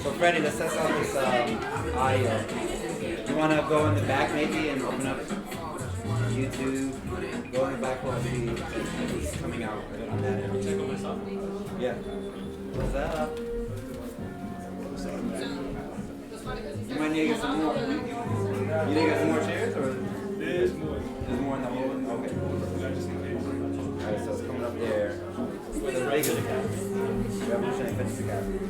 So Freddie, let's test out this audio. You want to go in the back maybe and open up YouTube? Go in the back while it's coming out on that end. Yeah. What's up? You might need to get some more. You need to get some more chairs, or There's more. there's more in the hole? Okay. Alright, so it's coming up there. What's the bigger Academy? Revolutionary Fitness Academy.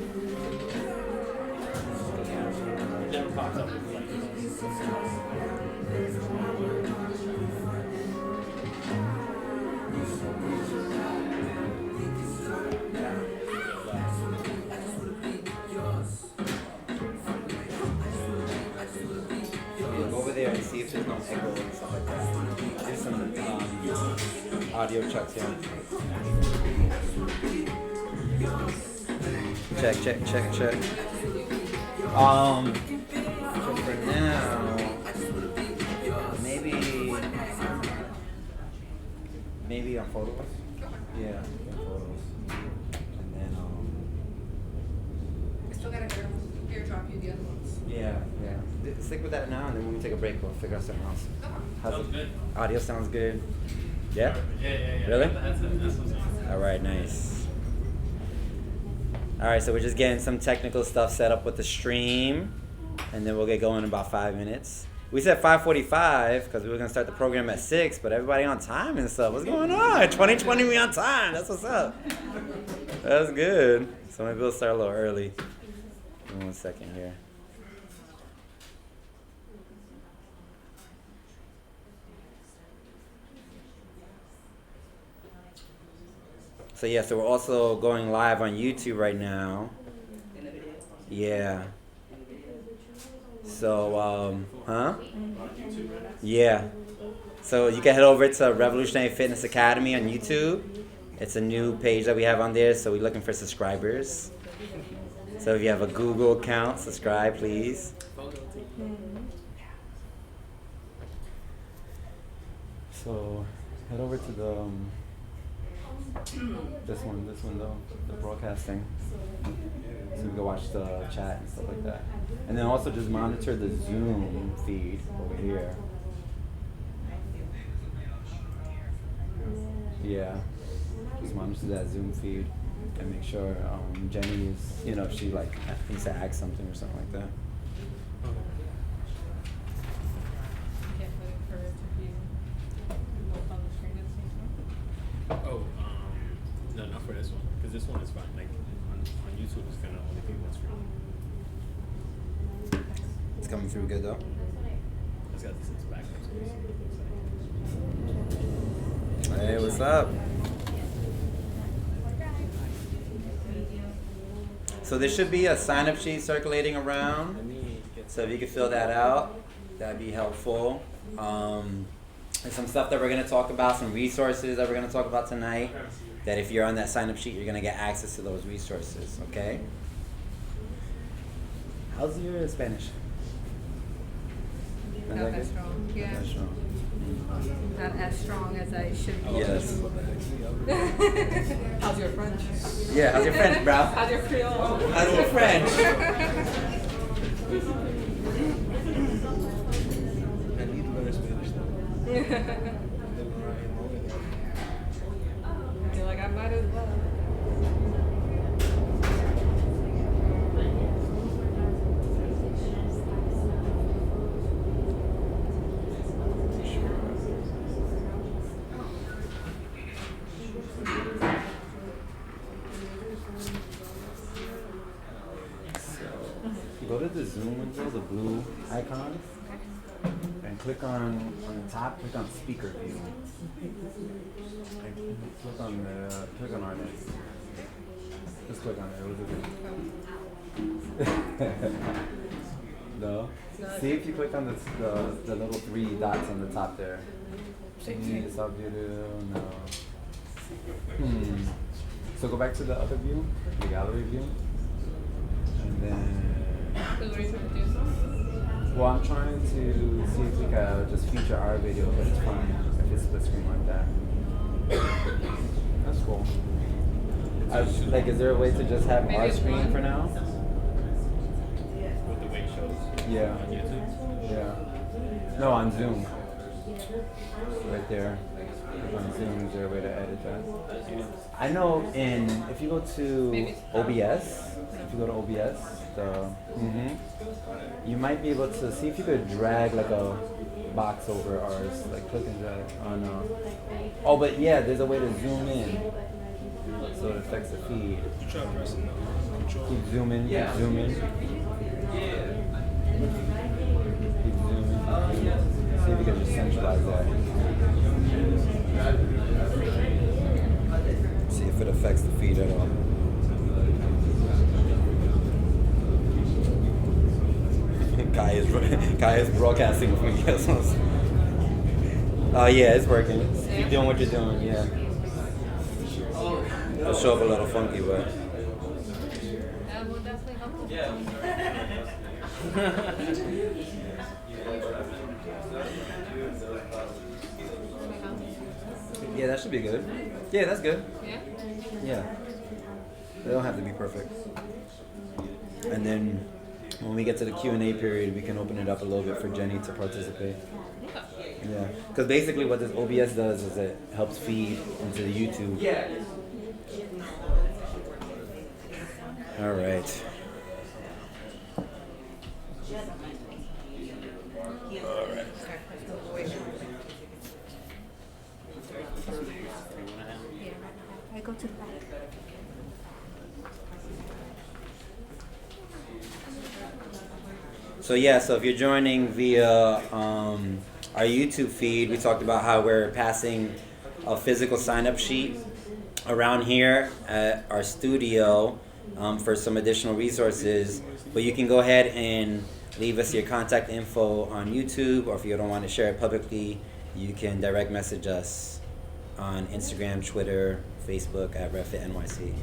It never pops up. Go over there and see if there's no echo and stuff like that. There's some audio checks here. Check. For now, maybe on photos. Yeah, on photos. And then I still gotta airdrop you the other ones. yeah. Stick with that now, and then when we take a break, we'll figure out something else. How's Sounds it? good. Audio sounds good. Yeah. Yeah. Really? That's what's on. All right, nice. All right, so we're just getting some technical stuff set up with the stream, and then we'll get going in about 5 minutes. We said 5:45 because we were gonna start the program at 6, but everybody on time and stuff. What's going on? 2020, we on time. That's what's up. That's good. So maybe we'll start a little early. Give me 1 second here. So yeah, so we're also going live on YouTube right now. Yeah. So, Yeah. So you can head over to Revolutionary Fitness Academy on YouTube. It's a new page that we have on there, so we're looking for subscribers. So if you have a Google account, subscribe, please. So head over to the this one though, the broadcasting, so we can watch the chat and stuff like that. And then also just monitor the Zoom feed over here. Yeah, just monitor that Zoom feed and make sure Jenny is, if she needs to ask something or something like that. Can't put it for it to be both on the screen at the same time. Oh, no, not for this one, because this one is fine. Like on YouTube, it's gonna only be one screen. It's coming through good though. It's got this back up. Hey, what's up? So there should be a sign-up sheet circulating around. So if you could fill that out, that'd be helpful. And some stuff that we're going to talk about, some resources that we're going to talk about tonight, that if you're on that sign-up sheet, you're going to get access to those resources, okay? How's your Spanish? Not that strong. Yeah. Not that strong. Not as strong as I should be. Yes. How's your French? Yeah, how's your French, bro? How's your Creole? How's your French? I need to learn Spanish though. You're like, I might as well. Go to the Zoom window, the blue icon, and click on the top, click on speaker view. And click on our name. Just click on it. No? See if you click on the little 3 dots on the top there. Change subview, no. So go back to the other view, the gallery view. And then well, I'm trying to see if we can just feature our video, but it's fine if it's split screen like that. That's cool. Is there a way to just have our screen for now? Yeah. on YouTube. Yeah. No, on Zoom. Right there. On Zoom, is there a way to edit that? I know if you go to OBS, you might be able to see if you could drag like a box over ours, like click and drag on. Oh, but yeah, there's a way to zoom in, so it affects the feed. Try pressing control. Keep zooming, keep zooming. Keep zooming. See if you can just centralize that. See if it affects the feed at all. Kai is broadcasting with me. Oh yeah, it's working. Keep doing what you're doing, yeah. It'll show up a little funky, but That will definitely help. yeah, that should be good. Yeah, that's good. Yeah? Yeah. They don't have to be perfect. And then when we get to the Q&A period, we can open it up a little bit for Jenny to participate. Okay. Yeah. Because basically what this OBS does is it helps feed into the YouTube. Yeah. All right. All right. I go to the back. So yeah, so if you're joining via our YouTube feed, we talked about how we're passing a physical sign-up sheet around here at our studio for some additional resources. But you can go ahead and leave us your contact info on YouTube, or if you don't want to share it publicly, you can direct message us on Instagram, Twitter, Facebook at RevFitNYC.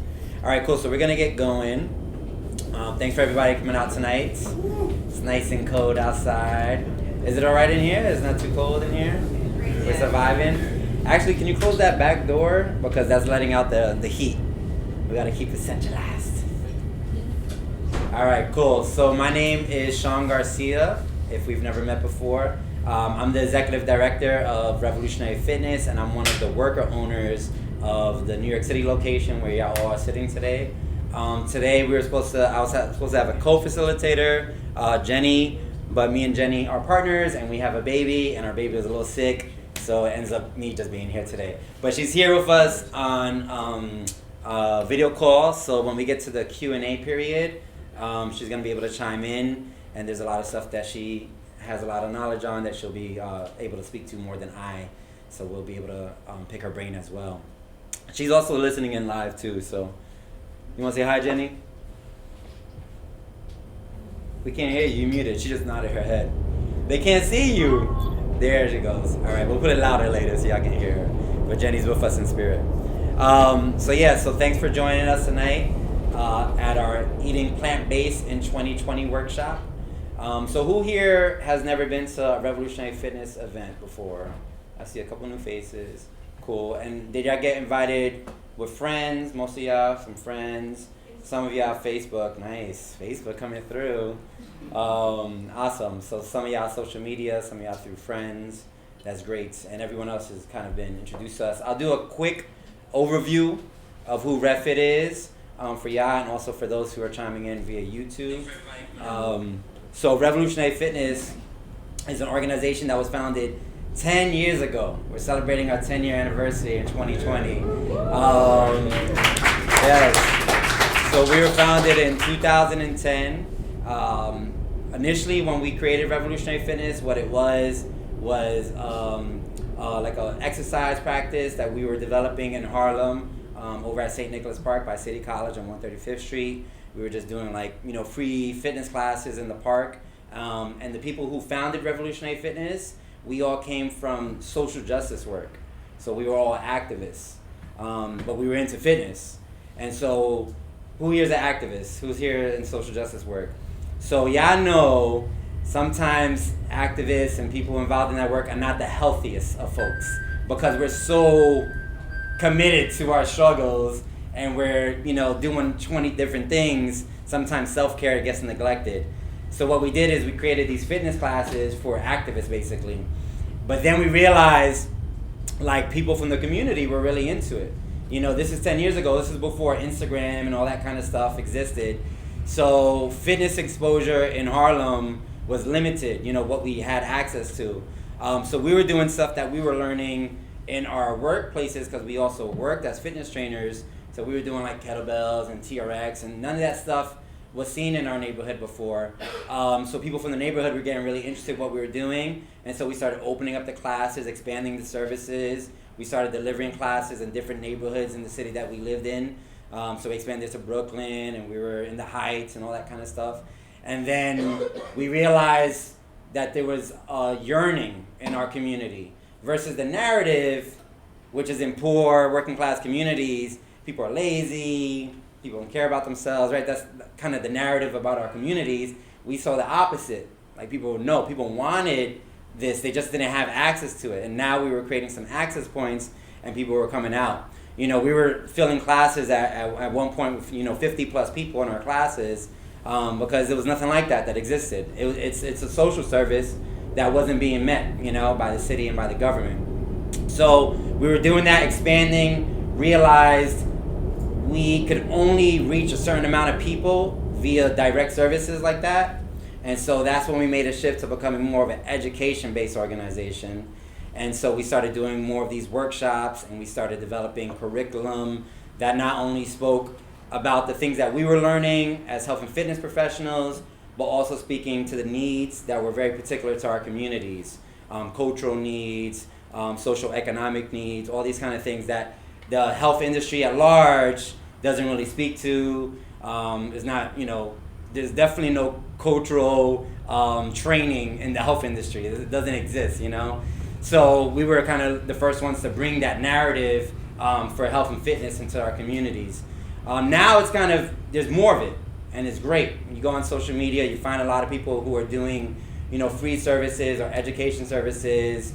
All right, cool. So we're gonna get going. Thanks for everybody coming out tonight. It's nice and cold outside. Is it all right in here? It's not too cold in here? We're surviving. Actually, can you close that back door? Because that's letting out the heat. We gotta keep it centralized. All right, cool. So my name is Shawn Garcia, if we've never met before. I'm the executive director of Revolutionary Fitness, and I'm one of the worker owners of the New York City location where y'all all are sitting today. Today I was supposed to have a co-facilitator, Jenny, but me and Jenny are partners, and we have a baby, and our baby is a little sick, so it ends up me just being here today. But she's here with us on video call, so when we get to the Q&A period, she's gonna be able to chime in, and there's a lot of stuff that she has a lot of knowledge on that she'll be able to speak to more than I, so we'll be able to pick her brain as well. She's also listening in live too, so. You want to say hi, Jenny? We can't hear you. You muted. She just nodded her head. They can't see you. There she goes. All right, we'll put it louder later so y'all can hear her. But Jenny's with us in spirit. So thanks for joining us tonight at our Eating Plant-Based in 2020 workshop. So who here has never been to a Revolutionary Fitness event before? I see a couple new faces. Cool. And did y'all get invited with friends? Most of y'all, some friends. Some of y'all Facebook. Nice. Facebook coming through. Awesome. So some of y'all social media, some of y'all through friends. That's great. And everyone else has kind of been introduced to us. I'll do a quick overview of who RevFit is for y'all, and also for those who are chiming in via YouTube. So Revolutionary Fitness is an organization that was founded 10 years ago. We're celebrating our 10-year anniversary in 2020. Yes. So we were founded in 2010. Initially, when we created Revolutionary Fitness, what it was like an exercise practice that we were developing in Harlem over at St. Nicholas Park by City College on 135th Street. We were just doing free fitness classes in the park. And the people who founded Revolutionary Fitness, we all came from social justice work. So we were all activists, but we were into fitness. And so who here is an activist? Who's here in social justice work? So y'all know sometimes activists and people involved in that work are not the healthiest of folks because we're so committed to our struggles and we're doing 20 different things. Sometimes self-care gets neglected. So what we did is we created these fitness classes for activists, basically. But then we realized, like, people from the community were really into it. You know, this is 10 years ago. This is before Instagram and all that kind of stuff existed. So fitness exposure in Harlem was limited, you know, what we had access to. So we were doing stuff that we were learning in our workplaces, because we also worked as fitness trainers. So we were doing like kettlebells and TRX, and none of that stuff was seen in our neighborhood before. So people from the neighborhood were getting really interested in what we were doing, and so we started opening up the classes, expanding the services. We started delivering classes in different neighborhoods in the city that we lived in. So we expanded to Brooklyn, and we were in the Heights and all that kind of stuff. And then we realized that there was a yearning in our community versus the narrative, which is in poor working class communities. People are lazy, people don't care about themselves, right? That's kind of the narrative about our communities. We saw the opposite. Like, people wanted this, they just didn't have access to it. And now we were creating some access points, and people were coming out. You know, we were filling classes at one point with, you know, 50 plus people in our classes, because there was nothing like that existed. It's a social service that wasn't being met, you know, by the city and by the government. So we were doing that, expanding, realized we could only reach a certain amount of people via direct services like that. And so that's when we made a shift to becoming more of an education-based organization. And so we started doing more of these workshops, and we started developing curriculum that not only spoke about the things that we were learning as health and fitness professionals, but also speaking to the needs that were very particular to our communities, cultural needs, social economic needs, all these kind of things that the health industry at large doesn't really speak to. Is not, you know, there's definitely no cultural training in the health industry. It doesn't exist, you know. So we were kind of the first ones to bring that narrative for health and fitness into our communities. Now it's kind of, there's more of it, and it's great. You go on social media, you find a lot of people who are doing, you know, free services or education services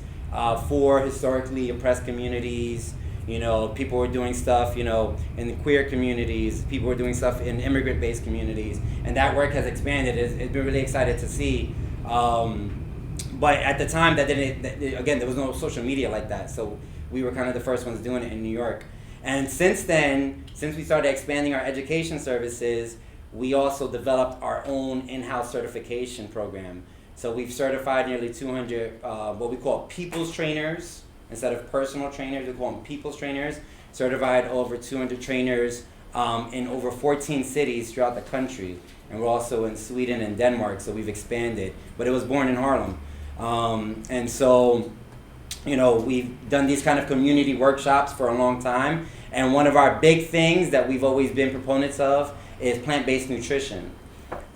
for historically oppressed communities. You know, people were doing stuff, you know, in the queer communities. People were doing stuff in immigrant-based communities, and that work has expanded. It's been really excited to see. But at the time, again, there was no social media like that, so we were kind of the first ones doing it in New York. And since then, since we started expanding our education services, we also developed our own in-house certification program. So we've certified nearly 200 what we call people's trainers. Instead of personal trainers, we call them people's trainers. Certified over 200 trainers in over 14 cities throughout the country. And we're also in Sweden and Denmark, so we've expanded. But it was born in Harlem. And so, you know, we've done these kind of community workshops for a long time. And one of our big things that we've always been proponents of is plant-based nutrition.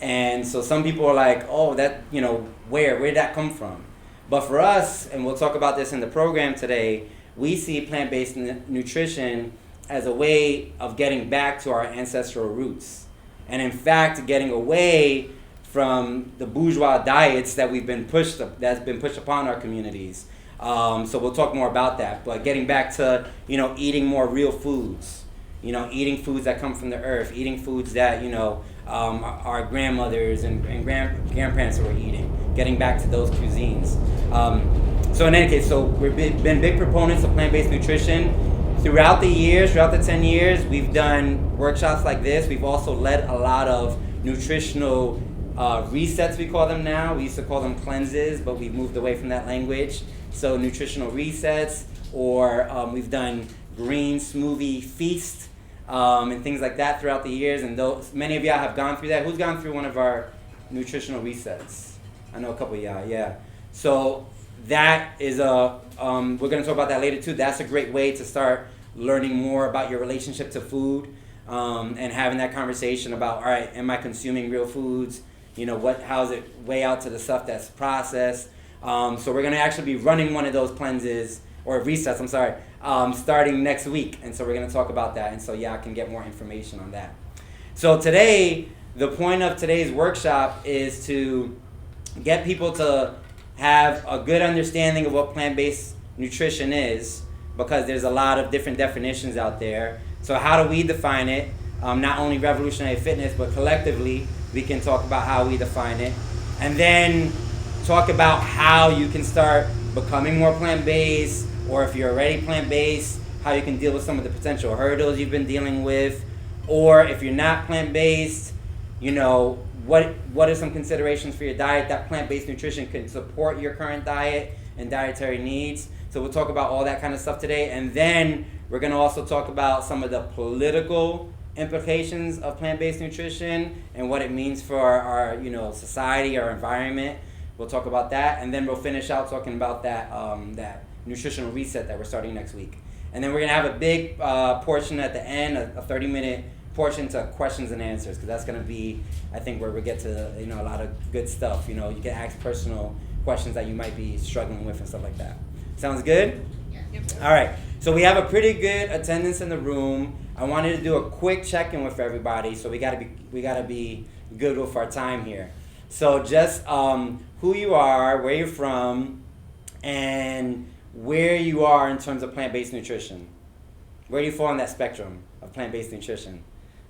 And so some people are like, oh, that, you know, where did that come from? But for us, and we'll talk about this in the program today, we see plant-based nutrition as a way of getting back to our ancestral roots. And in fact, getting away from the bourgeois diets that's been pushed upon our communities. So we'll talk more about that. But getting back to, you know, eating more real foods. You know, eating foods that come from the earth, eating foods that, you know, our grandmothers and grandparents were eating, getting back to those cuisines. So in any case, so we've been big proponents of plant-based nutrition. Throughout the 10 years, we've done workshops like this. We've also led a lot of nutritional resets, we call them now. We used to call them cleanses, but we've moved away from that language. So nutritional resets, or we've done green smoothie feast, and things like that throughout the years. And many of y'all have gone through that. Who's gone through one of our nutritional resets? I know a couple of y'all, yeah. So that is we're going to talk about that later too. That's a great way to start learning more about your relationship to food, and having that conversation about, all right, am I consuming real foods? You know, how's it weigh out to the stuff that's processed? So we're going to actually be running one of those cleanses, or resets, I'm sorry, starting next week. And so we're going to talk about that. And so I can get more information on that. So today, the point of today's workshop is to get people to have a good understanding of what plant-based nutrition is, because there's a lot of different definitions out there. So how do we define it? Not only Revolutionary Fitness, but collectively, we can talk about how we define it. and then talk about how you can start becoming more plant-based, or if you're already plant-based, how you can deal with some of the potential hurdles you've been dealing with, or if you're not plant-based, what are some considerations for your diet that plant-based nutrition can support your current diet and dietary needs. So we'll talk about all that kind of stuff today, and then we're going to also talk about some of the political implications of plant-based nutrition and what it means for our society, our environment. We'll talk about that, and then we'll finish out talking about that nutritional reset that we're starting next week. And then we're gonna have a big portion at the end, a 30-minute portion to questions and answers, because that's gonna be, I think, where we get to a lot of good stuff. You can ask personal questions that you might be struggling with and stuff like that. Sounds good? Yep. All right. So we have a pretty good attendance in the room. I wanted to do a quick check-in with everybody, so we gotta be good with our time here. So just who you are, where you're from, and where you are in terms of plant-based nutrition. Where do you fall on that spectrum of plant-based nutrition?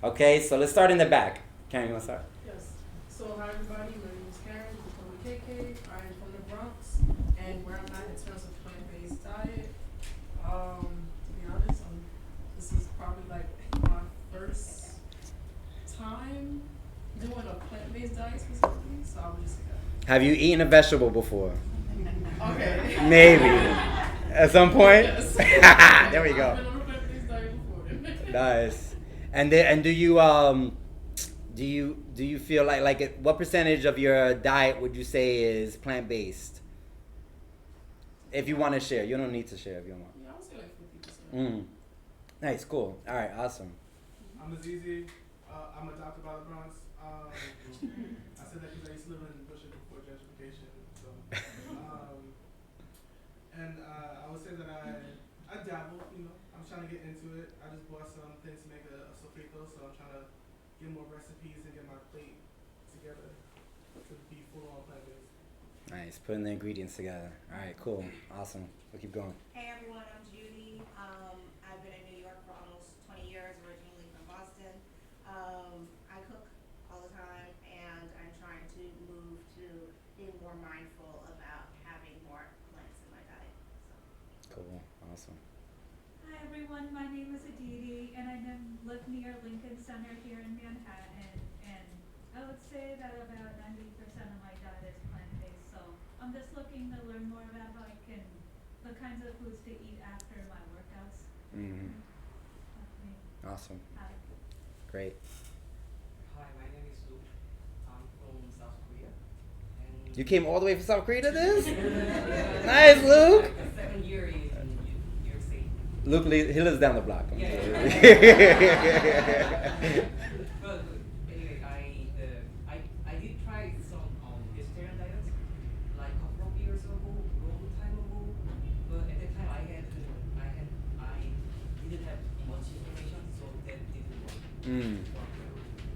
Okay, so let's start in the back. Karen, you want to start? Yes. So hi everybody, my name is Karen, I'm from KK, I'm from the Bronx, and where I'm at in terms of plant-based diet, to be honest, this is probably like my first time doing a plant-based diet specifically, so I would just say that. Have you eaten a vegetable before? Okay. Maybe. At some point? Yes. There we go. I've been on a plant-based diet before. Nice. And do you feel like what percentage of your diet would you say is plant-based? If you want to share. You don't need to share if you don't want. Yeah, I would say like 50%. Nice, cool. All right, awesome. I'm Azizi. I'm adopted by the Bronx. I said that because I used to live in Bushwick before gentrification. So, I would say that I dabble. I'm trying to get into it. I just bought some things to make a sofrito, so I'm trying to get more recipes and get my plate together to be full on plant-based. Nice, putting the ingredients together. All right, cool, awesome. We'll keep going. Hey everyone, I'm Judy. I've been in New York for almost 20 years, originally from Boston. I cook all the time, and I'm trying to move to being more mindful about having more plants in my diet. Cool, awesome. Hi everyone, my name is Aditi and I live near Lincoln Center here in Manhattan, and I would say that about 90% of my diet is plant-based, so I'm just looking to learn more about how the kinds of foods to eat after my workouts. Mm-hmm. That's me. Awesome, Hi. great. Hi, my name is Luke. I'm from South Korea. And You came all the way from South Korea to this? Nice, Luke. Like the second year in New York City. Luke, he lives down the block. Yeah. But anyway, I did try some vegetarian diets like a couple of years ago, long time ago. But at that time I didn't have much information, so that didn't work.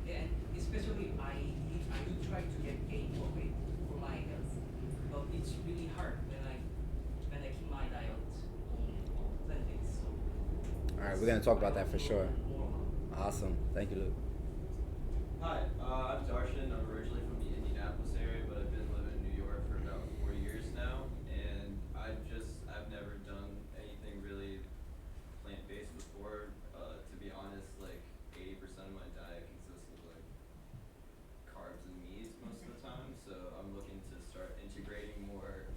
And especially I did try to gain more weight for my health, but it's really hard when I keep my diet on plant-based. So All right, we're gonna talk about that for sure. Awesome, thank you, Luke. Hi, I'm Darshan. I'm originally from the Indianapolis area, but I've been living in New York for about 4 years now, and I've never done anything really plant-based before. To be honest, like 80% of my diet consists of like carbs and meats most of the time, so I'm looking to start integrating more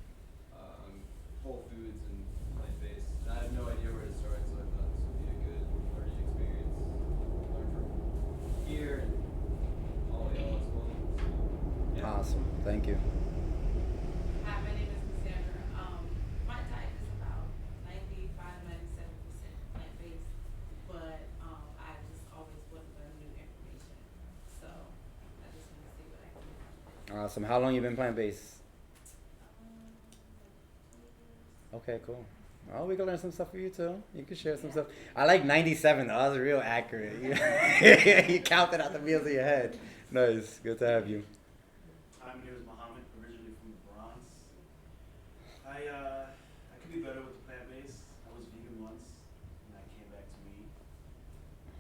whole foods and plant-based. And I have no idea where to start, so I thought this would be a good learning experience. Learn from here and all y'all as well. So, yeah. Awesome, thank you. Hi, my name is Cassandra. My diet is about 95-97% plant-based, but I just always want to learn new information. So I just want to see what I can do. Awesome, how long you been plant-based? Okay, cool. Oh, we can learn some stuff for you too. You can share some stuff. I like 97 though. That was real accurate. You counted out the meals in your head. Nice. Good to have you. Hi, my name is Mohammed, originally from the Bronx. I could be better with the plant-based. I was vegan once, and I came back to meat.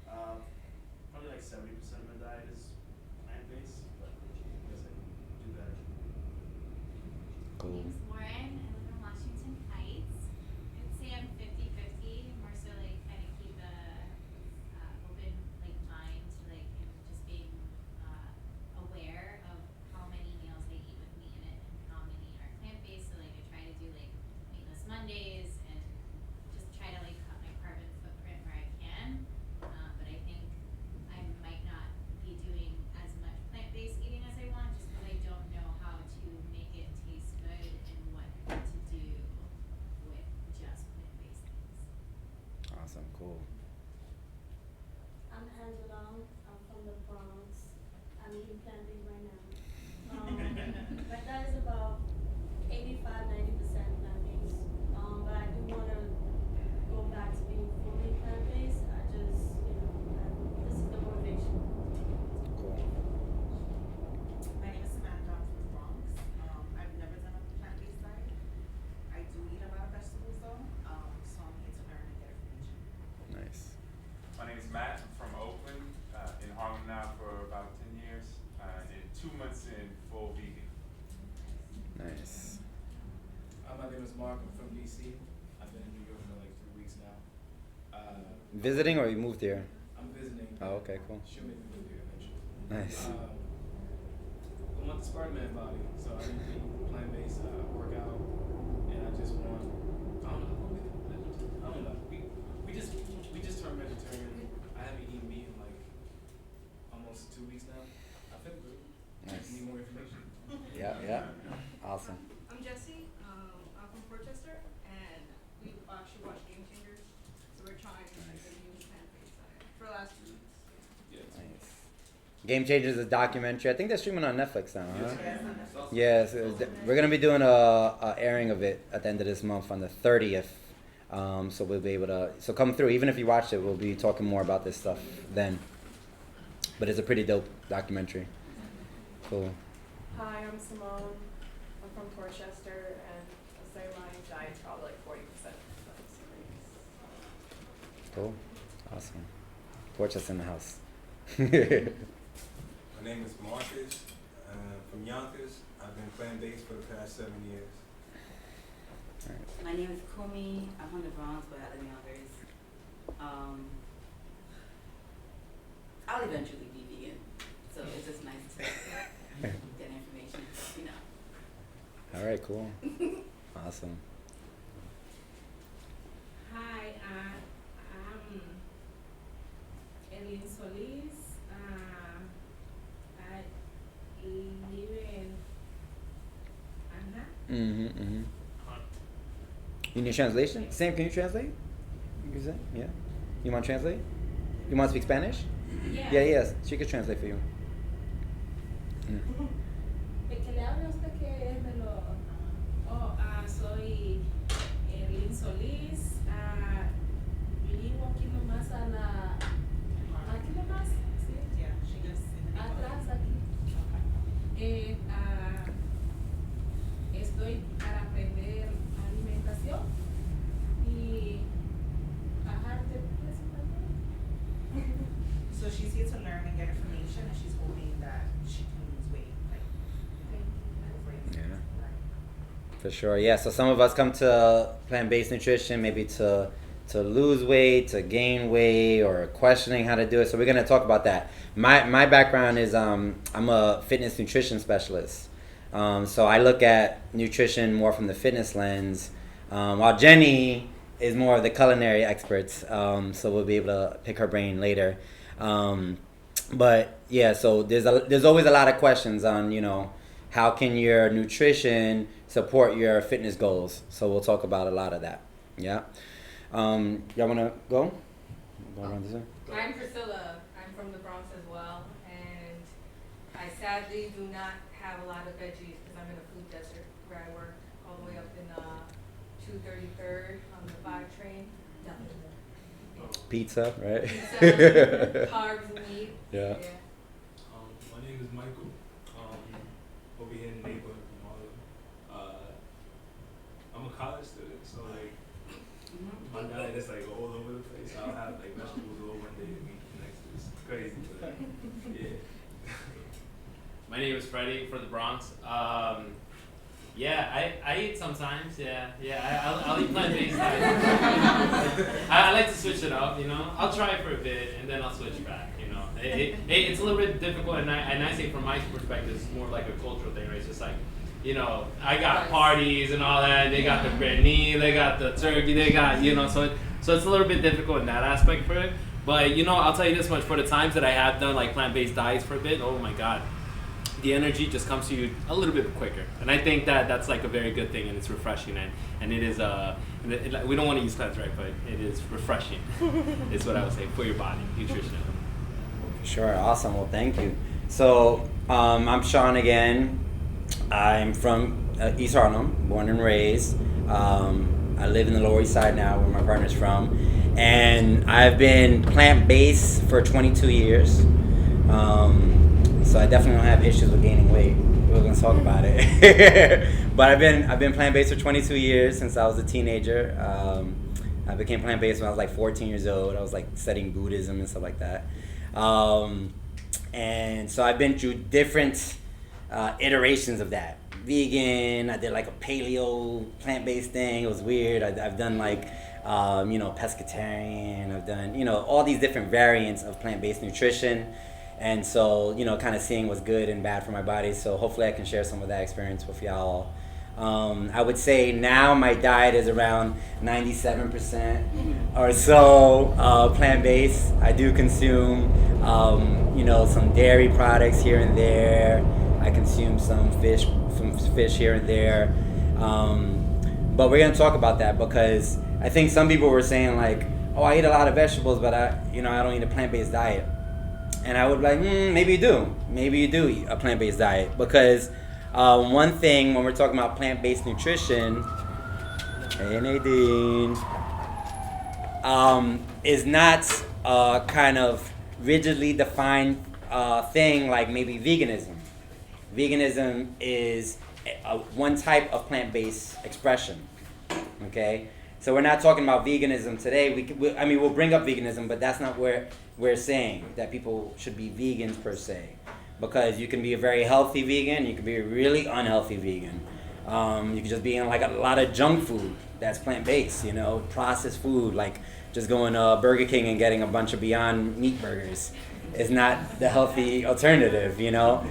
Probably like 70% of my diet is plant-based, but I guess I can do better. Cool. My name's Lauren. I live in Washington Heights. I'd say I'm 50-50, more so like kind of keep a open like mind to like and just being aware of how many meals I eat with meat in it and how many are plant-based. So like I try to do like meatless Mondays and just try to like cut my carbon footprint where I can. But I think I might not be doing as much plant-based eating as I want just because I don't know how to make it taste good and what to do with just plant-based things. Awesome. Cool. I'm Angela. I'm from the Bronx. I'm eating plant-based right now. My diet is about 85-90% plant-based. But I do want to go back to being fully plant-based. I just, this is the motivation. Cool. My name is Samantha. I'm from the Bronx. I've never done a plant-based diet. I do eat a lot of vegetables though, so I'm here to learn and get information. Nice. My name is Matt. I'm from Oakland. In Harlem now for about 10 years. And 2 months in, full vegan. Nice. My name is Mark. I'm from DC. I've been in New York for like 3 weeks now. Visiting or you moved here? I'm visiting. Oh, okay, cool. She'll make me live here eventually. Nice. I want the Spartan body, so I eat plant-based. I work out, and I just want. I don't know. We just turned vegetarian. I haven't eaten meat in like almost 2 weeks now. I feel good. Nice. Need more information. Yeah. Awesome. I'm Jessie. I'm from Portchester, and we actually watch Game Changers, so we're trying like a new plant-based diet for the last 2 weeks. Nice. Game Changers is a documentary. I think they're streaming on Netflix now, huh? Yes. Yes. We're gonna be doing a airing of it at the end of this month on the 30th. So we'll be able to. So come through. Even if you watch it, we'll be talking more about this stuff then. But it's a pretty dope documentary. Cool. Hi, I'm Simone. I'm from Portchester, and I'll say my diet's probably like 40% series. Cool. Awesome. Portchester in the house. My name is Marcus. From Yonkers. I've been plant-based for the past 7 years. My name is Kumi. I'm from the Bronx, but I live in Yonkers. I'll eventually be vegan, so it's just nice to get information, All right, cool. Awesome. Hi, I'm Elin Solis. I live in Anna. Mm-hmm. You need translation? Sam, can you translate? You say? Yeah. You want to translate? You want to speak Spanish? Yeah. Yes. She could translate for you. ¿Que le habla usted que es de lo? Soy Elin Solis. Vivo aquí nomás a la. Aquí nomás. Sí. Yeah, she lives in the atrás aquí. Estoy para aprender alimentación y bajar de peso también. So she's here to learn and get information, and she's hoping that she can lose weight. Yeah. For sure. Yeah. So some of us come to plant-based nutrition maybe to lose weight, to gain weight, or questioning how to do it. So we're gonna talk about that. My background is I'm a fitness nutrition specialist. So I look at nutrition more from the fitness lens, while Jenny is more of the culinary expert. So we'll be able to pick her brain later. But yeah, so there's always a lot of questions on, how can your nutrition support your fitness goals? So we'll talk about a lot of that. Yeah. Y'all wanna go? Go around this way? I'm Priscilla. I'm from the Bronx as well, and I sadly do not have a lot of veggies because I'm in a food desert where I work all the way up in 233rd on the 5 train. Pizza, right? Pizza, carbs, meat. Yeah. My name is Michael. Over here in the neighborhood from Harlem. I'm a college student, so like my diet is like all over the place. I'll have like vegetables all one day and meat the next. It's crazy, but yeah. My name is Freddie from the Bronx. I eat sometimes. I'll eat plant-based diet. I like to switch it up. I'll try it for a bit and then I'll switch back. It's a little bit difficult, and I think from my perspective, it's more like a cultural thing, right? It's just like, I got parties and all that. They got the pernil, they got the turkey, they got so it's a little bit difficult in that aspect for it. But I'll tell you this much: for the times that I have done like plant-based diets for a bit, oh my God, the energy just comes to you a little bit quicker, and I think that's like a very good thing, and it's refreshing, and it is we don't want to use plants, right? But it is refreshing. Is what I would say for your body, nutrition. Sure, awesome. Well, thank you. So I'm Shawn again. I'm from East Harlem, born and raised. I live in the Lower East Side now, where my partner's from, and I've been plant-based for 22 years. So I definitely don't have issues with gaining weight. We're gonna talk about it. But I've been plant-based for 22 years since I was a teenager. I became plant-based when I was like 14 years old. I was like studying Buddhism and stuff like that. And so I've been through different iterations of that. Vegan, I did like a paleo plant-based thing. It was weird. I've done like pescatarian. I've done all these different variants of plant-based nutrition. And so, kind of seeing what's good and bad for my body. So hopefully I can share some of that experience with y'all. I would say now my diet is around 97% or so plant-based. I do consume, some dairy products here and there. I consume some fish here and there. But we're going to talk about that because I think some people were saying like, oh, I eat a lot of vegetables, but I don't eat a plant-based diet. And I would be like, maybe you do. Maybe you do eat a plant-based diet. Because one thing when we're talking about plant-based nutrition, hey Nadine, is not a kind of rigidly defined thing like maybe veganism. Veganism is one type of plant-based expression, okay? So we're not talking about veganism today. We'll bring up veganism, but that's not where we're saying that people should be vegans per se. Because you can be a very healthy vegan, you can be a really unhealthy vegan. You can just be eating like a lot of junk food that's plant-based, processed food, like just going to Burger King and getting a bunch of Beyond Meat burgers is not the healthy alternative, So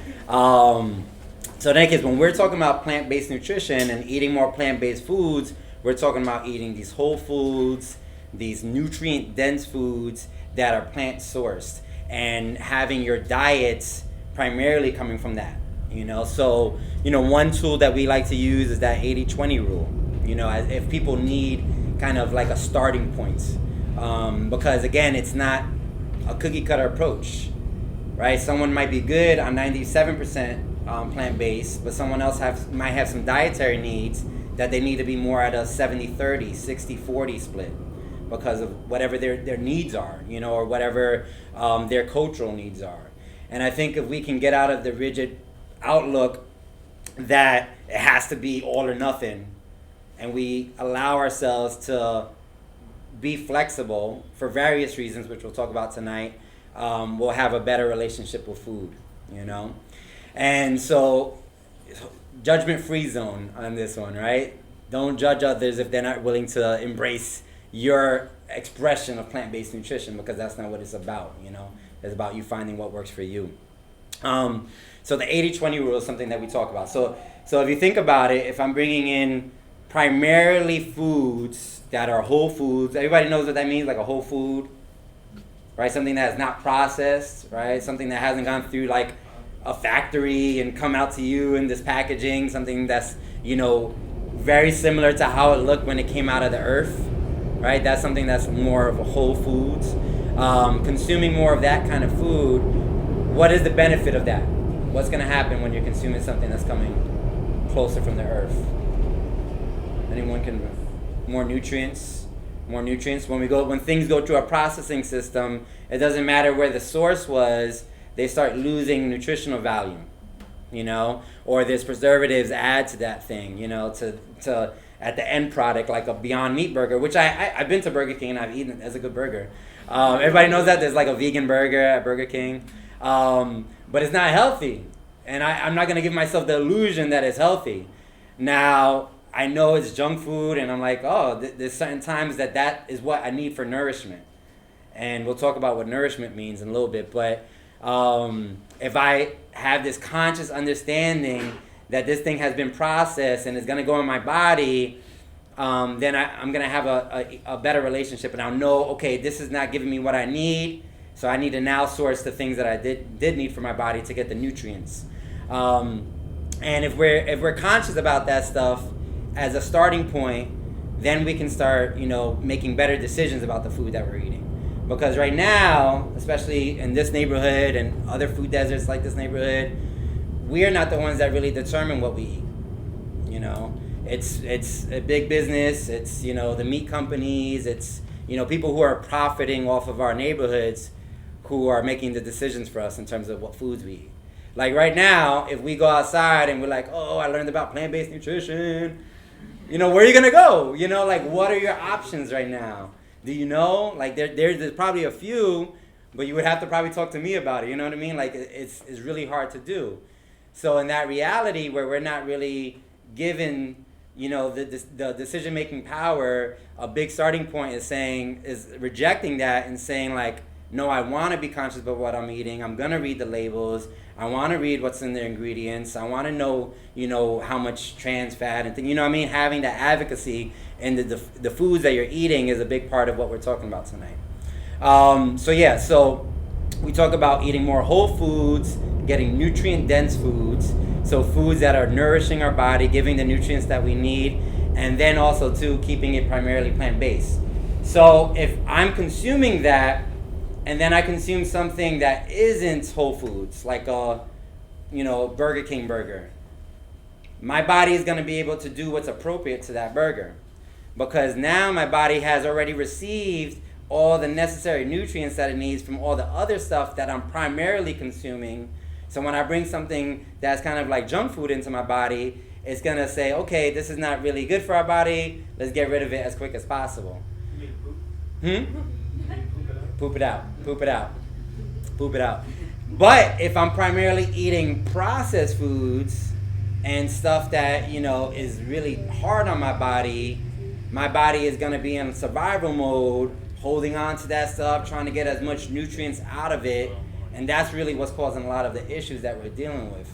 in that case, when we're talking about plant-based nutrition and eating more plant-based foods, we're talking about eating these whole foods, these nutrient-dense foods that are plant-sourced, and having your diets primarily coming from that. So one tool that we like to use is that 80-20 rule. If people need kind of like a starting point, because again, it's not a cookie-cutter approach, right? Someone might be good on 97% plant-based, but someone else might have some dietary needs that they need to be more at a 70-30, 60-40 split because of whatever their needs are, or whatever their cultural needs are. And I think if we can get out of the rigid outlook that it has to be all or nothing, and we allow ourselves to be flexible for various reasons, which we'll talk about tonight, we'll have a better relationship with food, And so, judgment-free zone on this one, right? Don't judge others if they're not willing to embrace your expression of plant-based nutrition, because that's not what it's about, It's about you finding what works for you. So the 80-20 rule is something that we talk about. So if you think about it, if I'm bringing in primarily foods that are whole foods, everybody knows what that means, like a whole food, right? Something that is not processed, right? Something that hasn't gone through like a factory and come out to you in this packaging, something that's, very similar to how it looked when it came out of the earth, right? That's something that's more of a whole foods. Consuming more of that kind of food, what is the benefit of that? What's going to happen when you're consuming something that's coming closer from the earth? Anyone can? More nutrients. When things go through a processing system, it doesn't matter where the source was, they start losing nutritional value, or there's preservatives add to that thing, to at the end product, like a Beyond Meat burger, which I've been to Burger King and I've eaten it. It's a good burger. Everybody knows that there's like a vegan burger at Burger King, but it's not healthy, and I'm not going to give myself the illusion that it's healthy. Now, I know it's junk food, and I'm like, oh, there's certain times that is what I need for nourishment. And we'll talk about what nourishment means in a little bit. But if I have this conscious understanding that this thing has been processed and is going to go in my body, then I'm going to have a better relationship. And I'll know, okay, this is not giving me what I need. So I need to now source the things that I did need for my body to get the nutrients. And if we're conscious about that stuff as a starting point, then we can start, making better decisions about the food that we're eating. Because right now, especially in this neighborhood and other food deserts like this neighborhood, we are not the ones that really determine what we eat. It's a big business. It's the meat companies. It's people who are profiting off of our neighborhoods, who are making the decisions for us in terms of what foods we eat. Like right now, if we go outside and we're like, oh, I learned about plant-based nutrition, where are you gonna go? What are your options right now? Do you know? Like there's probably a few, but you would have to probably talk to me about it. You know what I mean? Like it's really hard to do. So in that reality where we're not really given, the decision-making power, a big starting point is rejecting that and saying like, no, I want to be conscious about what I'm eating. I'm gonna read the labels. I want to read what's in the ingredients. I want to know, how much trans fat and things. Having that advocacy in the foods that you're eating is a big part of what we're talking about tonight. So we talk about eating more whole foods, getting nutrient-dense foods, so foods that are nourishing our body, giving the nutrients that we need, and then also, too, keeping it primarily plant-based. So if I'm consuming that, and then I consume something that isn't whole foods, like a, Burger King burger, my body is going to be able to do what's appropriate to that burger. Because now my body has already received all the necessary nutrients that it needs from all the other stuff that I'm primarily consuming. So when I bring something that's kind of like junk food into my body, it's going to say, okay, this is not really good for our body. Let's get rid of it as quick as possible. Poop it out. Poop it out. Poop it out. But if I'm primarily eating processed foods and stuff that, is really hard on my body is going to be in survival mode, holding on to that stuff, trying to get as much nutrients out of it. And that's really what's causing a lot of the issues that we're dealing with,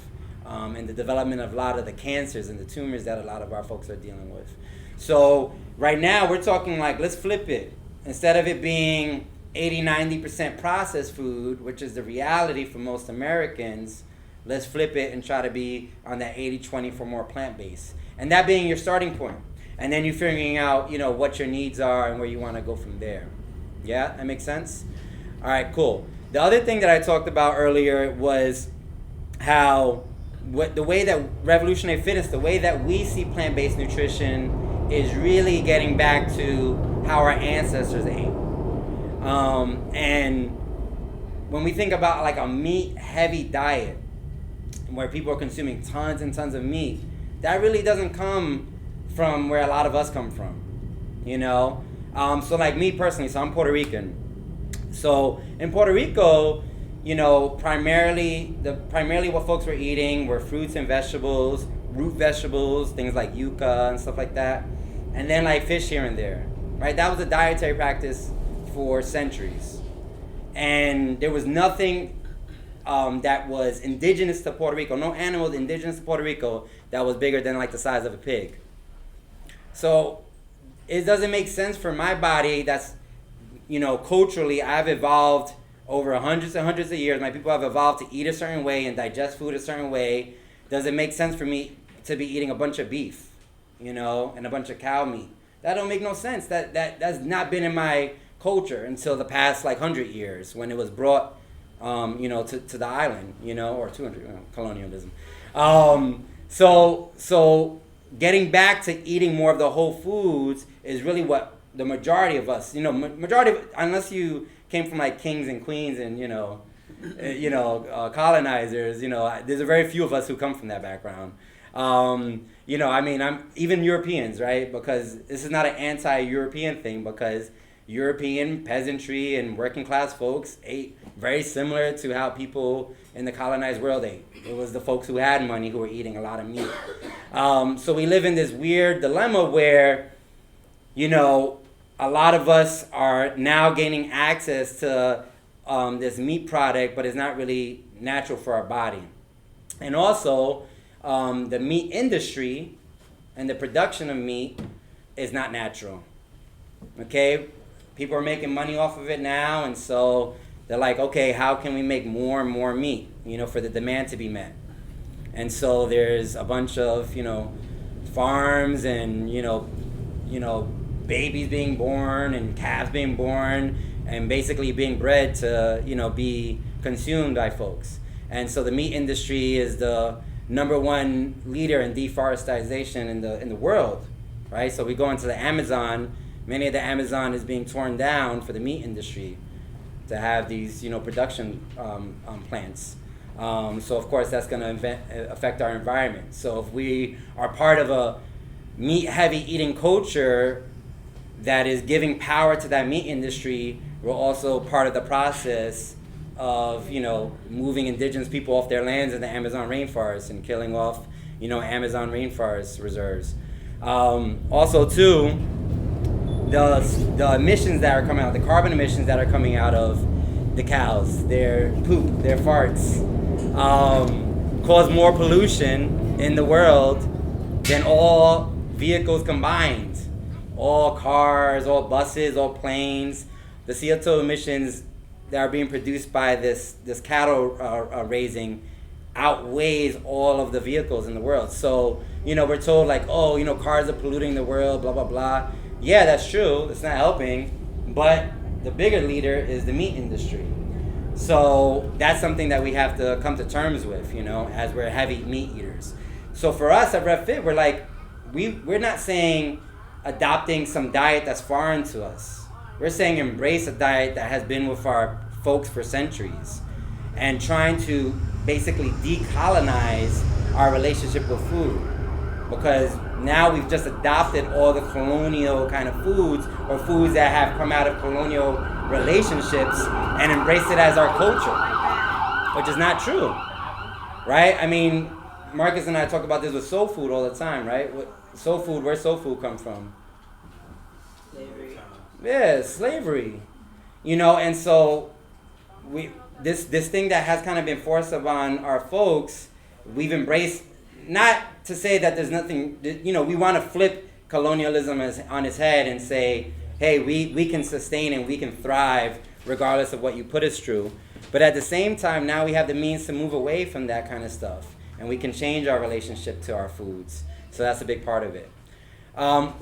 and the development of a lot of the cancers and the tumors that a lot of our folks are dealing with. So right now we're talking like, let's flip it. Instead of it being 80-90% processed food, which is the reality for most Americans, let's flip it and try to be on that 80-20 for more plant-based. And that being your starting point. And then you're figuring out, what your needs are and where you want to go from there. Yeah, that makes sense? All right, cool. The other thing that I talked about earlier was how the way that Revolutionary Fitness, the way that we see plant-based nutrition is really getting back to how our ancestors ate. And when we think about like a meat-heavy diet, where people are consuming tons and tons of meat, that really doesn't come from where a lot of us come from, So like me personally, so I'm Puerto Rican. So in Puerto Rico, primarily what folks were eating were fruits and vegetables, root vegetables, things like yuca and stuff like that, and then like fish here and there, right? That was a dietary practice for centuries. And there was nothing that was indigenous to Puerto Rico, no animal indigenous to Puerto Rico that was bigger than like the size of a pig. So it doesn't make sense for my body that's, culturally I've evolved over hundreds and hundreds of years. My people have evolved to eat a certain way and digest food a certain way. Does it make sense for me to be eating a bunch of beef, and a bunch of cow meat? That don't make no sense. That's not been in my culture until the past 100 years when it was brought, to the island, or 200, colonialism. So getting back to eating more of the whole foods is really what the majority of us, unless you came from kings and queens and colonizers, there's a very few of us who come from that background. I'm even Europeans, right? Because this is not an anti-European thing, because European peasantry and working class folks ate very similar to how people in the colonized world ate. It was the folks who had money who were eating a lot of meat. So we live in this weird dilemma where, you know, a lot of us are now gaining access to this meat product, but it's not really natural for our body. And also, the meat industry and the production of meat is not natural. Okay? People are making money off of it now, and so they're like, okay, how can we make more and more meat, you know, for the demand to be met? And so there's a bunch of, you know, farms and, you know, babies being born and calves being born and basically being bred to, you know, be consumed by folks. And so the meat industry is the #1 leader in deforestation in the world, right? So we go into the Amazon. Many of the Amazon is being torn down for the meat industry to have these, you know, production plants. So of course that's going to affect our environment. So if we are part of a meat-heavy eating culture that is giving power to that meat industry, we're also part of the process of, you know, moving indigenous people off their lands in the Amazon rainforest and killing off, you know, Amazon rainforest reserves. Also too, the emissions that are coming out, the carbon emissions that are coming out of the cows, their poop, their farts, cause more pollution in the world than all vehicles combined. All cars, all buses, all planes. The CO2 emissions that are being produced by this cattle raising outweighs all of the vehicles in the world. So, you know, we're told like, oh, you know, cars are polluting the world, blah, blah, blah. Yeah, that's true. It's not helping. But the bigger leader is the meat industry. So that's something that we have to come to terms with, you know, as we're heavy meat eaters. So for us at RevFit, we're like, we're not saying adopting some diet that's foreign to us. We're saying embrace a diet that has been with our folks for centuries and trying to basically decolonize our relationship with food. Because now we've just adopted all the colonial kind of foods or foods that have come out of colonial relationships and embraced it as our culture, which is not true, right? I mean, Marcus and I talk about this with soul food all the time, right? Soul food, where's soul food come from? Slavery. Yeah, slavery. You know, and so this thing that has kind of been forced upon our folks, we've embraced, not to say that there's nothing, you know, we want to flip colonialism on its head and say, hey, we can sustain and we can thrive regardless of what you put us through. But at the same time, now we have the means to move away from that kind of stuff. And we can change our relationship to our foods. So that's a big part of it.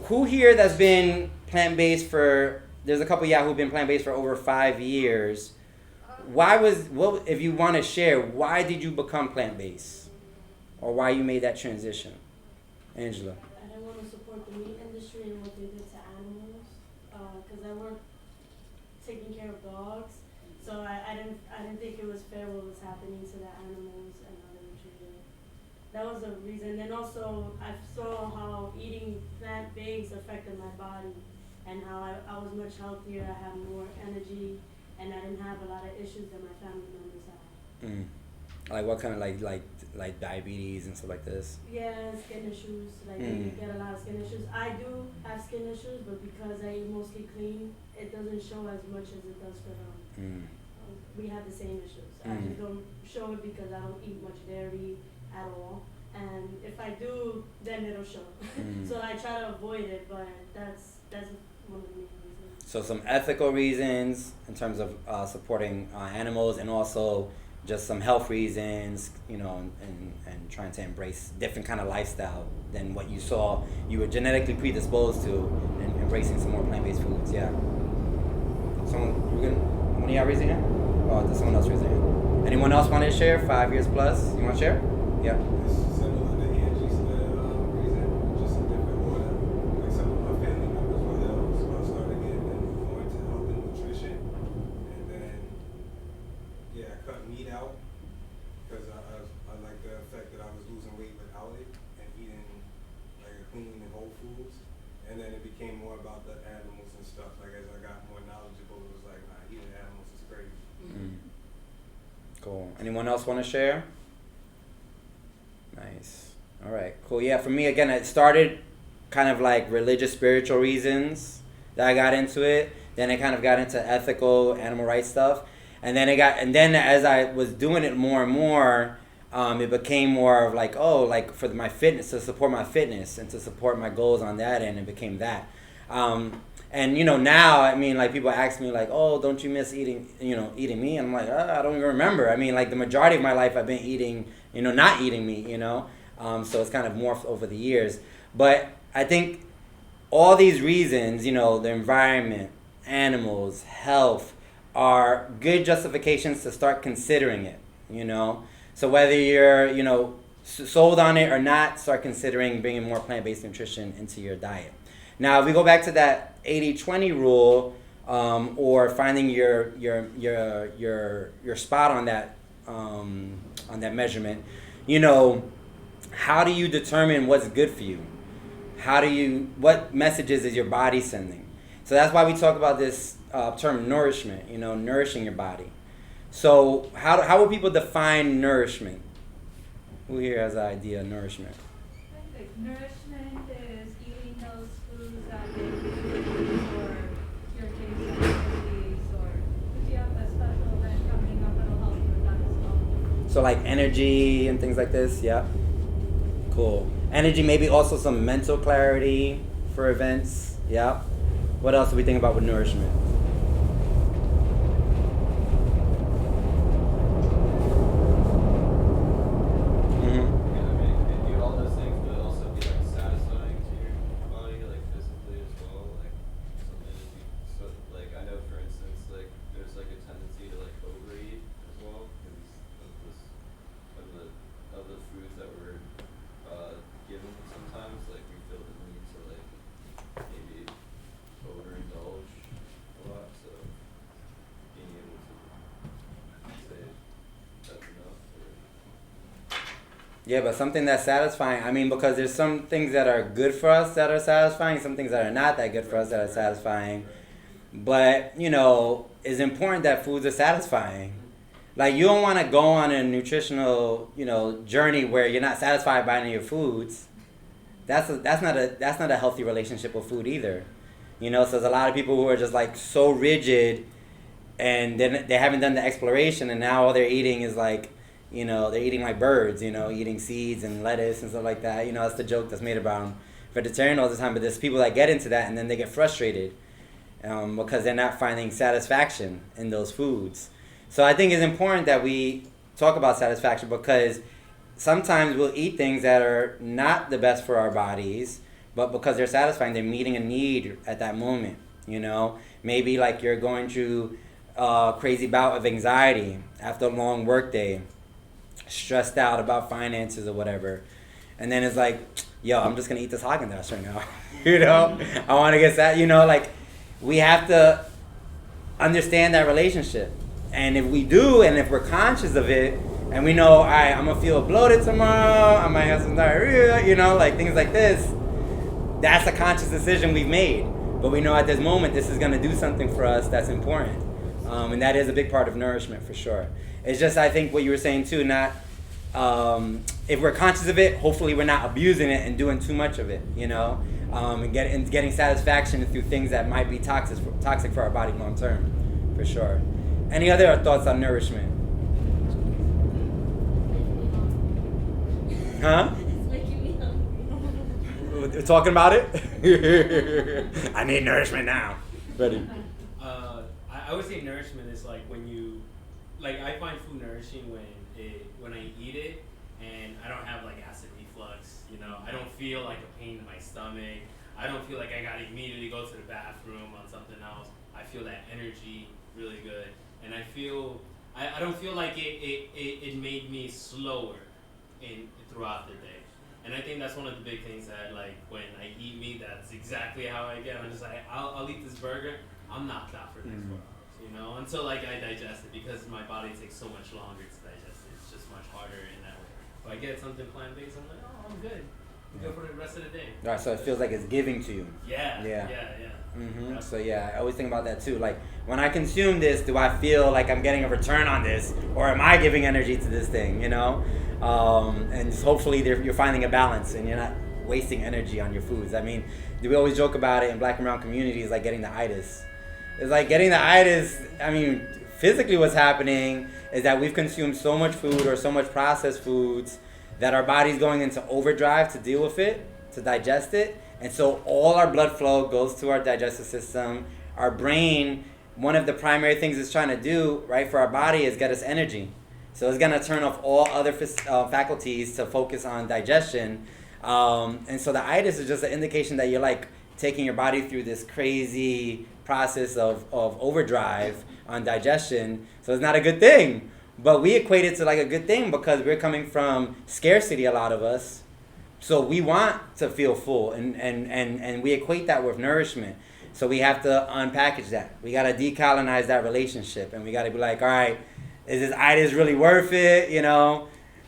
Who here that's been plant-based for, there's a couple who've been plant-based for over 5 years. If you want to share, why did you become plant-based? Or why you made that transition? Angela. I didn't want to support the meat industry and what they did to animals, because I work taking care of dogs. So I didn't think it was fair what was happening to the animals and how they were treated. That was the reason. And also I saw how eating plant-based affected my body and how I was much healthier. I had more energy and I didn't have a lot of issues that my family members had. Like what kind of like diabetes and stuff like this? Yeah, skin issues. Like they get a lot of skin issues. I do have skin issues, but because I eat mostly clean, it doesn't show as much as it does for them. We have the same issues. I just don't show it because I don't eat much dairy at all. And if I do, then it'll show. So I try to avoid it, but that's one of the main reasons. So some ethical reasons in terms of supporting animals, and also just some health reasons, you know, and trying to embrace different kind of lifestyle than what you saw you were genetically predisposed to, and embracing some more plant-based foods. Yeah. One of y'all raise your hand? Oh, does someone else raise their hand? Anyone else want to share? 5 years plus? You want to share? Yeah. It's similar to Angie's reason, just a different order. Like some of my family members were ill, so I started getting more into health and nutrition. And then, yeah, I cut meat out because I like the effect that I was losing weight without it and eating like a clean and whole foods. And then it became more about the animals and stuff. Like as I got more knowledgeable, it was like, nah, eating animals is crazy. Cool. Anyone else want to share? Nice. All right, cool. Yeah, for me, again, it started kind of like religious, spiritual reasons that I got into it. Then I kind of got into ethical, animal rights stuff. And then as I was doing it more and more, it became more of like, like for my fitness, to support my fitness and to support my goals on that end, it became that. And now, I mean, like people ask me like, don't you miss eating meat? And I'm like, I don't even remember. I mean, like the majority of my life I've been eating, not eating meat, so it's kind of morphed over the years. But I think all these reasons, the environment, animals, health, are good justifications to start considering it, So whether you're, sold on it or not, start considering bringing more plant-based nutrition into your diet. Now, if we go back to that 80-20 rule, or finding your spot on that measurement, how do you determine what's good for you? What messages is your body sending? So that's why we talk about this term nourishment, nourishing your body. So how will people define nourishment? Who here has an idea of nourishment? I think nourishment is eating those foods that they use for your daily activities, or if you have a special event coming up, it'll help you with that as well. So like energy and things like this, yeah? Cool. Energy, maybe also some mental clarity for events, yeah? What else do we think about with nourishment? Yeah, but something that's satisfying. I mean, because there's some things that are good for us that are satisfying, some things that are not that good for us that are satisfying. But, it's important that foods are satisfying. Like, you don't want to go on a nutritional, journey where you're not satisfied by any of your foods. That's not a healthy relationship with food either. So there's a lot of people who are just like so rigid, and then they haven't done the exploration, and now all they're eating is like, they're eating like birds, eating seeds and lettuce and stuff like that. That's the joke that's made about vegetarian all the time. But there's people that get into that and then they get frustrated because they're not finding satisfaction in those foods. So I think it's important that we talk about satisfaction, because sometimes we'll eat things that are not the best for our bodies, but because they're satisfying, they're meeting a need at that moment. Maybe like you're going through a crazy bout of anxiety after a long work day, stressed out about finances or whatever, and then it's like, I'm just gonna eat this Haagen-Dazs right now. I want to get that. Like, we have to understand that relationship, and if we do, and if we're conscious of it, and we know, all right, I'm gonna feel bloated tomorrow, I might have some diarrhea, like things like this. That's a conscious decision we've made, but we know at this moment this is gonna do something for us that's important, and that is a big part of nourishment for sure. It's just, I think what you were saying too, not, if we're conscious of it, hopefully we're not abusing it and doing too much of it, and getting satisfaction through things that might be toxic for our body long term, for sure. Any other thoughts on nourishment? Huh? It's making me hungry. We're talking about it? I need nourishment now. Ready? I would say nourishment is like when you, like I find food nourishing when I eat it and I don't have like acid reflux, I don't feel like a pain in my stomach. I don't feel like I gotta immediately go to the bathroom on something else. I feel that energy really good, and I don't feel like it made me slower throughout the day. And I think that's one of the big things that, like, when I eat meat, that's exactly how I get. I'm just like, I'll eat this burger. I'm knocked out for the next 4 hours, until like I digest it, because my body takes so much longer to digest it. It's just much harder in that way. If I get something plant-based, I'm like, I'm good. I'm good for the rest of the day. All right, so it feels like it's giving to you. Yeah. Mm-hmm. So yeah, I always think about that too. Like when I consume this, do I feel like I'm getting a return on this, or am I giving energy to this thing? You know, and just hopefully you're finding a balance and you're not wasting energy on your foods. I mean, we always joke about it in Black and brown communities, like getting the itis. It's like getting the itis. I mean, physically, what's happening is that we've consumed so much food or so much processed foods that our body's going into overdrive to deal with it, to digest it. And so all our blood flow goes to our digestive system. Our brain, one of the primary things it's trying to do, right, for our body is get us energy. So it's going to turn off all other faculties to focus on digestion. And so the itis is just an indication that you're like taking your body through this crazy process of overdrive on digestion. So it's not a good thing. But we equate it to like a good thing because we're coming from scarcity, a lot of us. So we want to feel full, and we equate that with nourishment. So we have to unpackage that. We got to decolonize that relationship, and we got to be like, all right, is this itis really worth it? You know,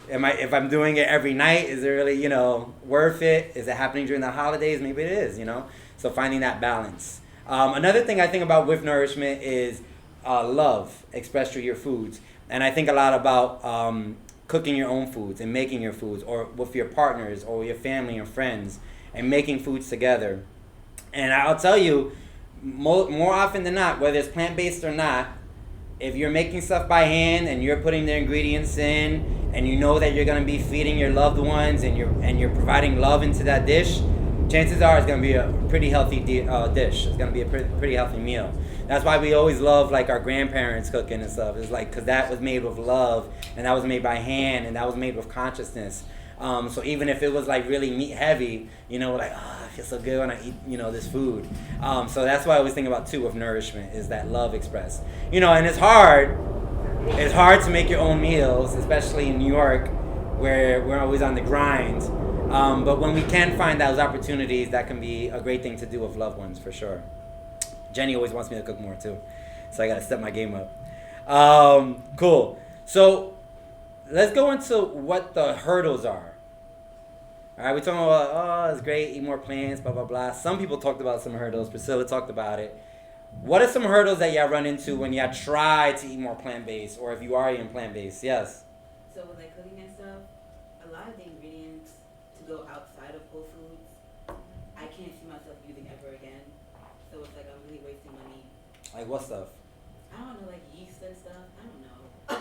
if I'm doing it every night, is it really, you know, worth it? Is it happening during the holidays? Maybe it is, you know. So finding that balance. Another thing I think about with nourishment is love expressed through your foods. And I think a lot about cooking your own foods and making your foods, or with your partners or your family and friends, and making foods together. And I'll tell you, more often than not, whether it's plant-based or not, if you're making stuff by hand and you're putting the ingredients in, and you know that you're going to be feeding your loved ones and you're providing love into that dish, chances are it's going to be a pretty healthy dish. It's going to be a pretty healthy meal. That's why we always love like our grandparents cooking and stuff. It's like, because that was made with love, and that was made by hand, and that was made with consciousness. So even if it was like really meat heavy, you know, like, oh, I feel so good when I eat, you know, this food. So that's why I always think about too with nourishment, is that love expressed. You know, and it's hard. It's hard to make your own meals, especially in New York, where we're always on the grind. But when we can find those opportunities, that can be a great thing to do with loved ones, for sure. Jenny always wants me to cook more too, so I gotta step my game up. Cool. So let's go into what the hurdles are. All right, we're talking about, oh, it's great, eat more plants, blah, blah, blah. Some people talked about some hurdles. Priscilla talked about it. What are some hurdles that y'all run into when y'all try to eat more plant-based, or if you are eating plant-based? Yes? So with like cooking and stuff, a lot of the ingredients to go outside of Whole Foods, I can't see myself using ever again. So it's like I'm really wasting money. Like what stuff? I don't know, like yeast and stuff. I don't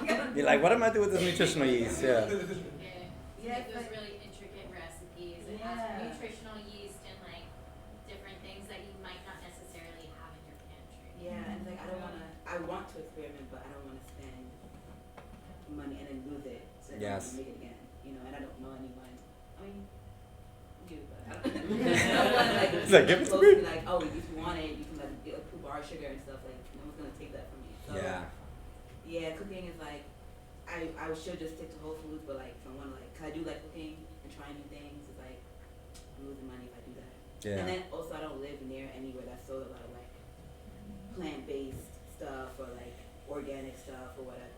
know. You're like, what am I doing with this nutritional yeast? Yeah. Yeah, those really intricate recipes. It has nutritional yeast and like different things that you might not necessarily have in your pantry. Yeah, and like I want to experiment, but I don't want to spend money and then lose it. So I don't make it again, you know. And I don't know anyone. I mean, you, but I don't know. It's like, give it to me. Like, oh, if you want it, you can like get a bar sugar and stuff. Like, no one's gonna take that from me. So, yeah, cooking is like, I should just stick to Whole Foods, but like, if I want to like, cause I do like cooking and trying new things. It's like I'm losing money if I do that. Yeah. And then also I don't live near anywhere that sold a lot of like plant-based stuff or like organic stuff or whatever.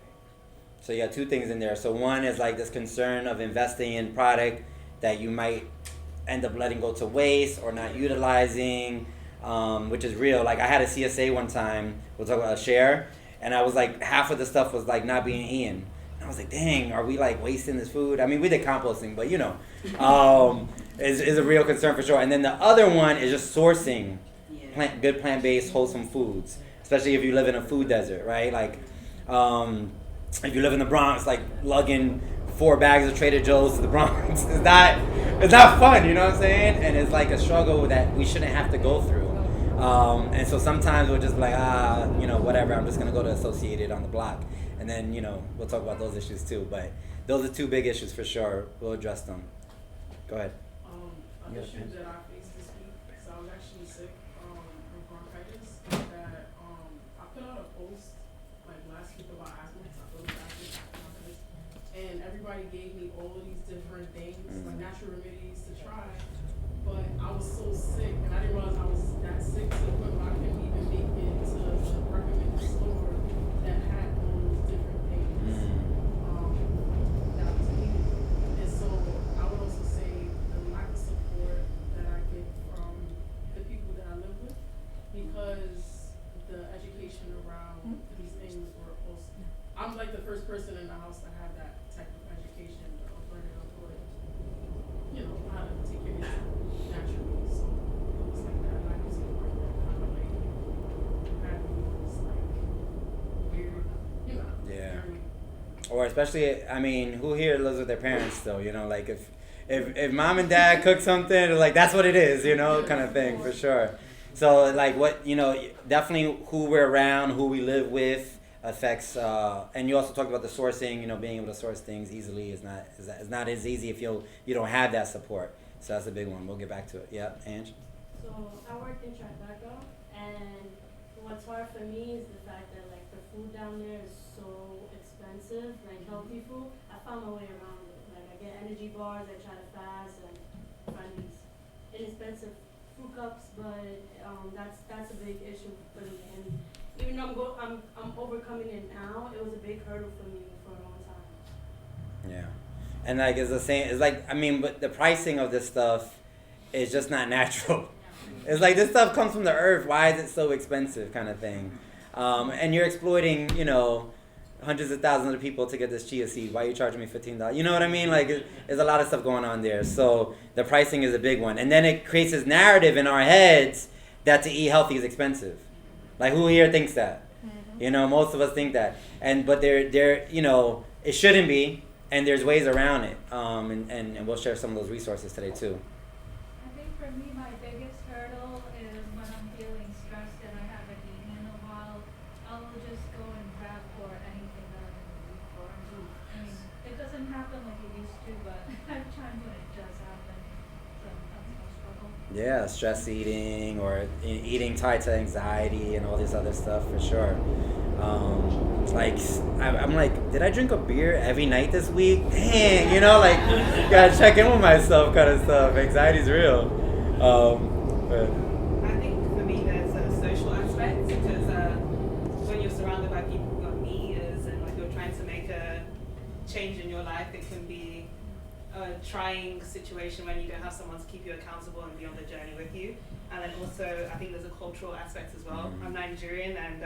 So you got two things in there. So one is like this concern of investing in product that you might end up letting go to waste or not utilizing, which is real. Like I had a CSA one time, we'll talk about a share, and I was like, half of the stuff was like not being eaten. And I was like, dang, are we like wasting this food? I mean, we did composting, but you know, is a real concern for sure. And then the other one is just sourcing good plant-based, wholesome foods, especially if you live in a food desert, right? Like, if you live in the Bronx, like lugging 4 bags of Trader Joe's to the Bronx, it's not fun, you know what I'm saying? And it's like a struggle that we shouldn't have to go through. And so sometimes we're just like, you know, whatever, I'm just going to go to Associated on the block. And then, you know, we'll talk about those issues too. But those are two big issues for sure. We'll address them. Go ahead. An issue that I faced this week, so I was actually sick from bronchitis, that I put out a post like last week about asthma, because I feel like bronchitis, and everybody gave me all of these different things, like natural remedies to try, but I was so sick, and I didn't realize I was that sick to the point where I couldn't even make it to the recommended store that had all those different things that was needed. And so I would also say the lack of support that I get from the people that I live with, Or especially, I mean, who here lives with their parents still? You know, like if mom and dad cook something, like that's what it is, you know, kind of thing for sure. So like what, you know, definitely who we're around, who we live with affects. And you also talked about the sourcing. You know, being able to source things easily is not as easy if you don't have that support. So that's a big one. We'll get back to it. Yeah, Ange. So I work in Tribeca, and what's hard for me is the fact that like the food down there is so expensive, like healthy food. I found my way around it. Like I get energy bars, I try to fast, and find these inexpensive fruit cups, but that's a big issue for me. And even though I'm overcoming it now, it was a big hurdle for me for a long time. Yeah, and like it's the same. It's like, I mean, but the pricing of this stuff is just not natural. It's like this stuff comes from the earth. Why is it so expensive, kind of thing? And you're exploiting, you know, hundreds of thousands of people to get this chia seed. Why are you charging me $15? You know what I mean? Like, there's a lot of stuff going on there. So the pricing is a big one, and then it creates this narrative in our heads that to eat healthy is expensive. Like, who here thinks that? You know, most of us think that, but they're you know, it shouldn't be, and there's ways around it. And we'll share some of those resources today too. I think for me, my biggest hurdle is when I'm feeling stressed and I haven't eaten in a while, I will just go and grab for anything that I'm in the mood for. I mean, it doesn't happen like it used to, but I have times when it does happen. So that's my struggle. Yeah, stress eating or eating tied to anxiety and all this other stuff for sure. Like I'm like, did I drink a beer every night this week? Dang, you know, like gotta check in with myself, kind of stuff. Anxiety's real. But I think for me there's a social aspect because when you're surrounded by people who are eaters and like you're trying to make a change in your life, it can be a trying situation when you don't have someone to keep you accountable and be on the journey with you. And then also I think there's a cultural aspect as well. I'm Nigerian, and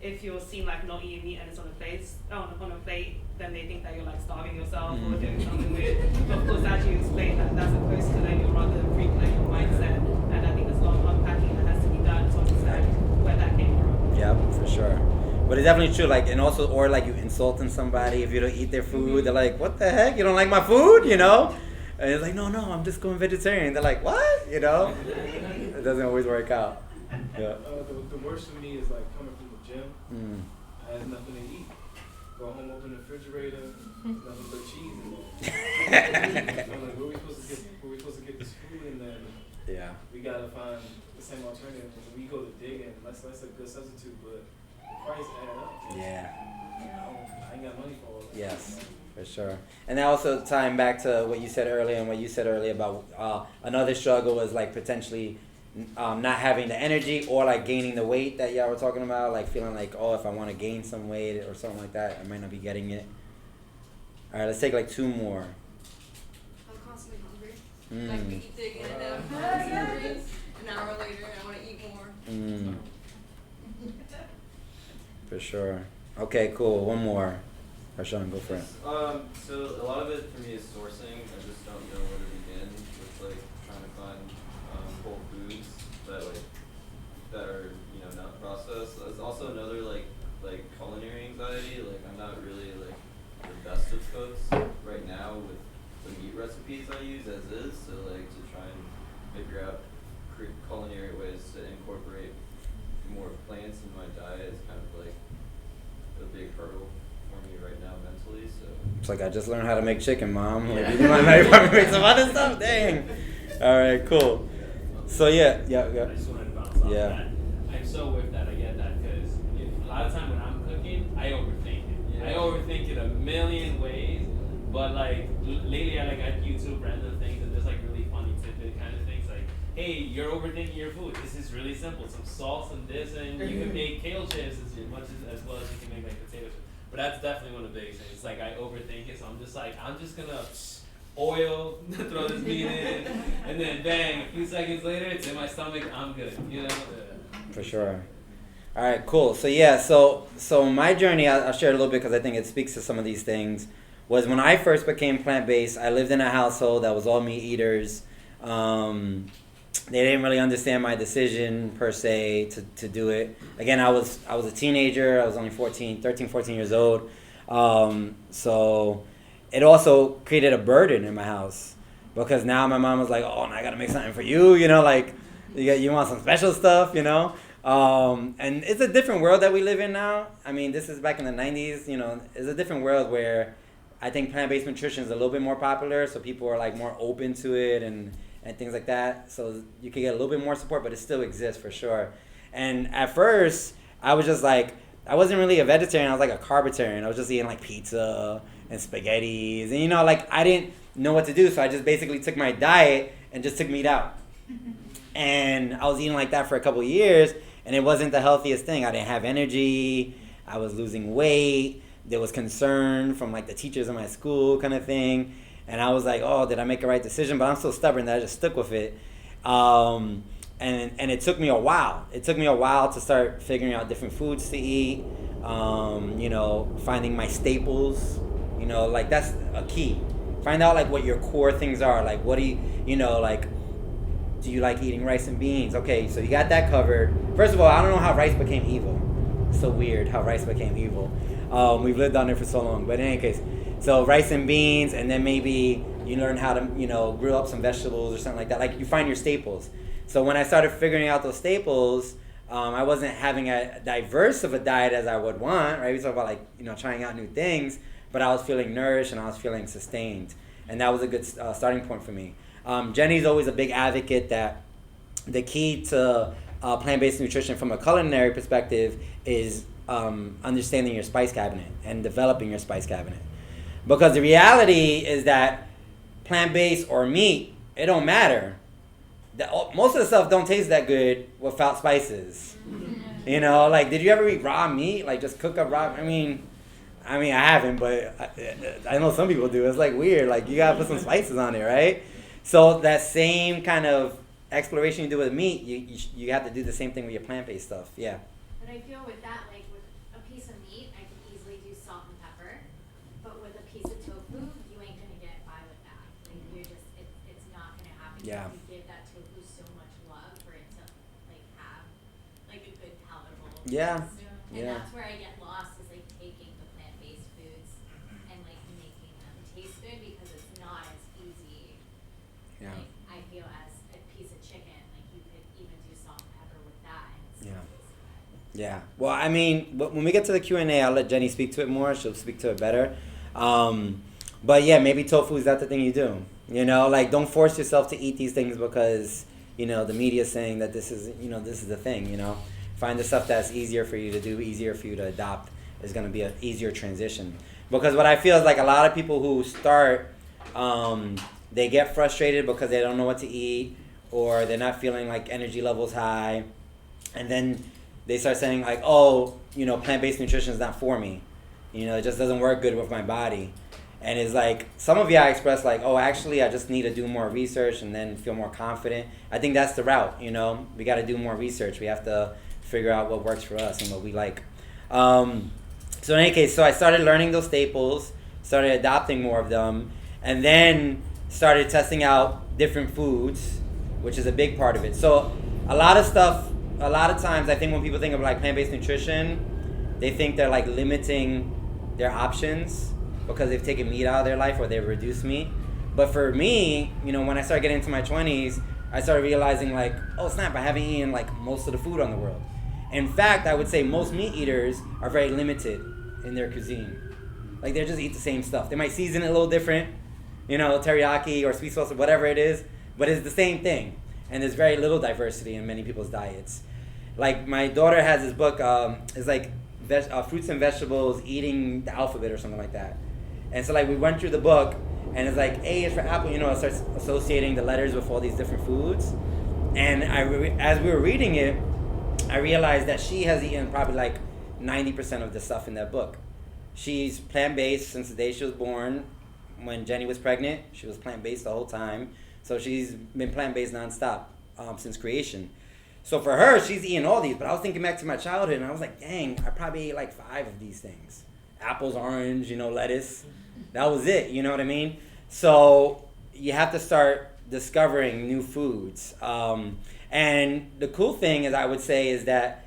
if you're seen like not eating meat and it's on a plate, then they think that you're like starving yourself or doing something weird. But of course, as you explain, that's opposed to then your rather pre-colonial mindset, and I think there's a lot of unpacking that has to be done to understand where that came from. yeah, for sure. But it's definitely true. Like, and also, or like you insulting somebody if you don't eat their food. They're like, "What the heck? You don't like my food?" You know? And it's like, "No, I'm just going vegetarian." They're like, "What?" You know? It doesn't always work out. Yeah. The worst for me is like coming from the gym. I had nothing to eat. Go home, open the refrigerator, nothing but cheese in there. I'm like, where are we supposed to get this food? And then we gotta find the same alternative. When we go to dig in, that's a good substitute, but the price add up. Yeah. I ain't got money for all that. Yes, for sure. And that also tying back to what you said earlier and what you said earlier about another struggle was like potentially not having the energy or like gaining the weight that y'all were talking about, like feeling like, oh, if I want to gain some weight or something like that, I might not be getting it. All right, let's take like two more. I'm constantly hungry. Like we keep digging and then I'm hungry. An hour later, I want to eat more. For sure. Okay, cool. One more. Shawn, go for it. So a lot of it for me is sourcing. I just don't know where to begin with like trying to find whole foods that are not processed. There's also another like culinary anxiety. Like I'm not really like the best of cooks right now with the meat recipes I use as is. So like to try and figure out culinary ways to incorporate more plants in my diet is kind of like a big hurdle for me right now mentally. So it's like, I just learned how to make chicken, Mom. Like, you might not make some other stuff. Dang. All right, cool. So yeah. I just wanted to bounce off that. I'm so with that. I get that because a lot of time when I'm cooking, I overthink it. Yeah. I overthink it a million ways. But like lately, I add YouTube random things and there's like really funny tidbit kind of things like, hey, you're overthinking your food. This is really simple. Some salt, some this, and you can make kale chips as well as you can make like potato chips. But that's definitely one of the biggest things. It's like I overthink it, so I'm just gonna oil, throw this meat in, and then bang, a few seconds later, it's in my stomach. I'm good. You know. For sure. All right, cool. So yeah, so my journey, I'll share a little bit because I think it speaks to some of these things. Was when I first became plant-based, I lived in a household that was all meat eaters. They didn't really understand my decision per se to do it. Again, I was a teenager. I was only 13, 14 years old. So it also created a burden in my house because now my mom was like, oh, now I gotta make something for you, like you want some special stuff, and it's a different world that we live in now. I mean, this is back in the 90s, it's a different world where I think plant-based nutrition is a little bit more popular, so people are like more open to it and things like that. So you can get a little bit more support, but it still exists for sure. And at first, I was just like, I wasn't really a vegetarian. I was like a carbitarian. I was just eating like pizza and spaghettis. And I didn't know what to do. So I just basically took my diet and just took meat out. And I was eating like that for a couple of years. And it wasn't the healthiest thing. I didn't have energy. I was losing weight. There was concern from like the teachers in my school kind of thing. And I was like, oh, did I make a right decision? But I'm so stubborn that I just stuck with it. And it took me a while. It took me a while to start figuring out different foods to eat, finding my staples, that's a key. Find out like what your core things are. Like what do you, do you like eating rice and beans? Okay, so you got that covered. First of all, I don't know how rice became evil. It's so weird how rice became evil. We've lived on it for so long. But in any case, so rice and beans, and then maybe you learn how to, grill up some vegetables or something like that. Like you find your staples. So when I started figuring out those staples, I wasn't having a diverse of a diet as I would want, right? We talk about trying out new things, but I was feeling nourished and I was feeling sustained. And that was a good starting point for me. Jenny's always a big advocate that the key to plant-based nutrition from a culinary perspective is understanding your spice cabinet and developing your spice cabinet. Because the reality is that plant-based or meat, it don't matter. Most of the stuff don't taste that good without spices. Did you ever eat raw meat? Like just cook up raw? I mean, I haven't, but I know some people do. It's like weird. Like you gotta put some spices on it, right? So that same kind of exploration you do with meat, you have to do the same thing with your plant-based stuff. Yeah. But I feel with that, like with a piece of meat, I can easily do salt and pepper. But with a piece of tofu, you ain't gonna get by with that. Like you're just, it's not gonna happen. Yeah. You give that tofu so much love for it to like have like a good palatable Yeah. taste. And that's where I get lost is like taking the plant-based foods and like making them taste good because it's not as easy. Yeah. Like I feel as a piece of chicken, like you could even do salt and pepper with that and it still tastes good. Yeah. Well, I mean, when we get to the Q&A, I'll let Jenny speak to it more. She'll speak to it better. But yeah, maybe tofu is not the thing you do. Don't force yourself to eat these things because, the media is saying that this is, this is the thing, Find the stuff that's easier for you to do, easier for you to adopt. Is going to be an easier transition. Because what I feel is like a lot of people who start, they get frustrated because they don't know what to eat or they're not feeling like energy levels high. And then they start saying like, oh, plant-based nutrition is not for me. It just doesn't work good with my body. And it's like, some of y'all express like, oh, actually, I just need to do more research and then feel more confident. I think that's the route, We got to do more research. We have to figure out what works for us and what we like. So in any case, so I started learning those staples, started adopting more of them, and then started testing out different foods, which is a big part of it. So a lot of times I think when people think of like plant-based nutrition, they think they're like limiting their options because they've taken meat out of their life or they've reduced meat. But for me, when I started getting into my 20s, I started realizing like, oh snap, I haven't eaten like most of the food on the world. In fact, I would say most meat eaters are very limited in their cuisine. Like they just eat the same stuff. They might season it a little different, teriyaki or sweet sauce or whatever it is, but it's the same thing. And there's very little diversity in many people's diets. Like my daughter has this book, it's like fruits and vegetables eating the alphabet or something like that. And so like we went through the book and it's like A is for apple, it starts associating the letters with all these different foods. And as we were reading it, I realized that she has eaten probably like 90% of the stuff in that book. She's plant-based since the day she was born. When Jenny was pregnant, she was plant-based the whole time. So she's been plant-based nonstop since creation. So for her, she's eating all these. But I was thinking back to my childhood, and I was like, dang, I probably ate like 5 of these things. Apples, orange, lettuce. That was it, you know what I mean? So you have to start discovering new foods. And the cool thing is, I would say, is that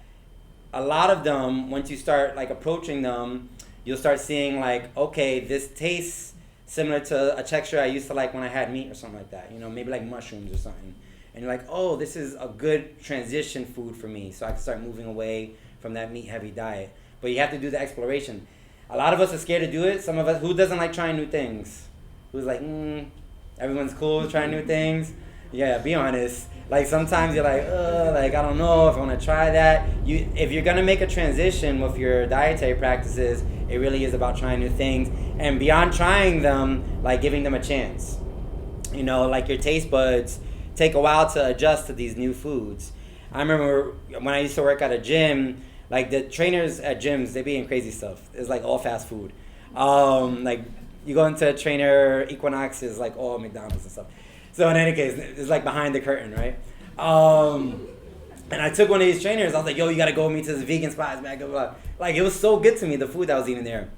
a lot of them, once you start like approaching them, you'll start seeing like, okay, this tastes similar to a texture I used to like when I had meat or something like that. You know, maybe like mushrooms or something. And you're like, oh, this is a good transition food for me, so I can start moving away from that meat-heavy diet. But you have to do the exploration. A lot of us are scared to do it. Some of us, who doesn't like trying new things? Who's like, everyone's cool with trying new things? Yeah, be honest. Like sometimes you're like, like I don't know if I want to try that. If you're gonna make a transition with your dietary practices, it really is about trying new things, and beyond trying them, like giving them a chance. You know, like your taste buds take a while to adjust to these new foods. I remember when I used to work at a gym, like the trainers at gyms, they be in crazy stuff. It's like all fast food. Like you go into a trainer, Equinox is like all McDonald's and stuff. So in any case, it's like behind the curtain, right? And I took one of these trainers. I was like, yo, you got to go with me to this vegan spot. Man, like, it was so good to me, the food that I was eating there.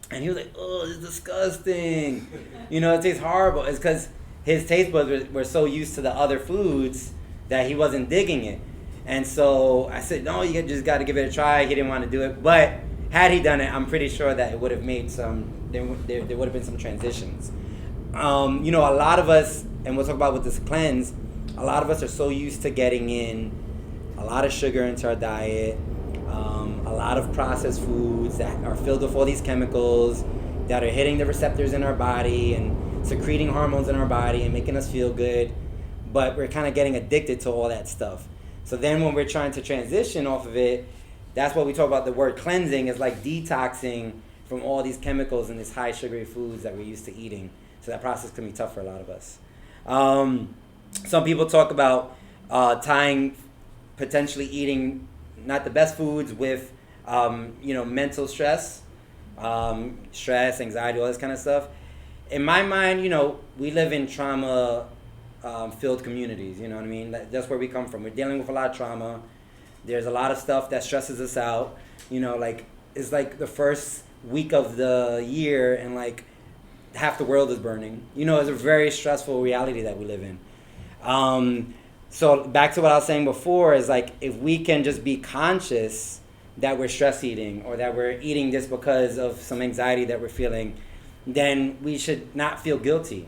And he was like, oh, it's disgusting. You know, it tastes horrible. It's because his taste buds were so used to the other foods that he wasn't digging it. And so I said, no, you just got to give it a try. He didn't want to do it. But had he done it, I'm pretty sure that it would have made there would have been some transitions. You know, a lot of us, and we'll talk about with this cleanse, a lot of us are so used to getting in a lot of sugar into our diet, a lot of processed foods that are filled with all these chemicals that are hitting the receptors in our body and secreting hormones in our body and making us feel good, but we're kind of getting addicted to all that stuff. So then when we're trying to transition off of it, that's what we talk about the word cleansing, is like detoxing from all these chemicals and these high sugary foods that we're used to eating. So that process can be tough for a lot of us. Some people talk about tying potentially eating not the best foods with, mental stress, anxiety, all this kind of stuff. In my mind, we live in trauma filled communities, you know what I mean? That's where we come from. We're dealing with a lot of trauma. There's a lot of stuff that stresses us out. Like it's like the first week of the year and like half the world is burning. It's a very stressful reality that we live in. So back to what I was saying before is like, if we can just be conscious that we're stress eating or that we're eating this because of some anxiety that we're feeling, then we should not feel guilty,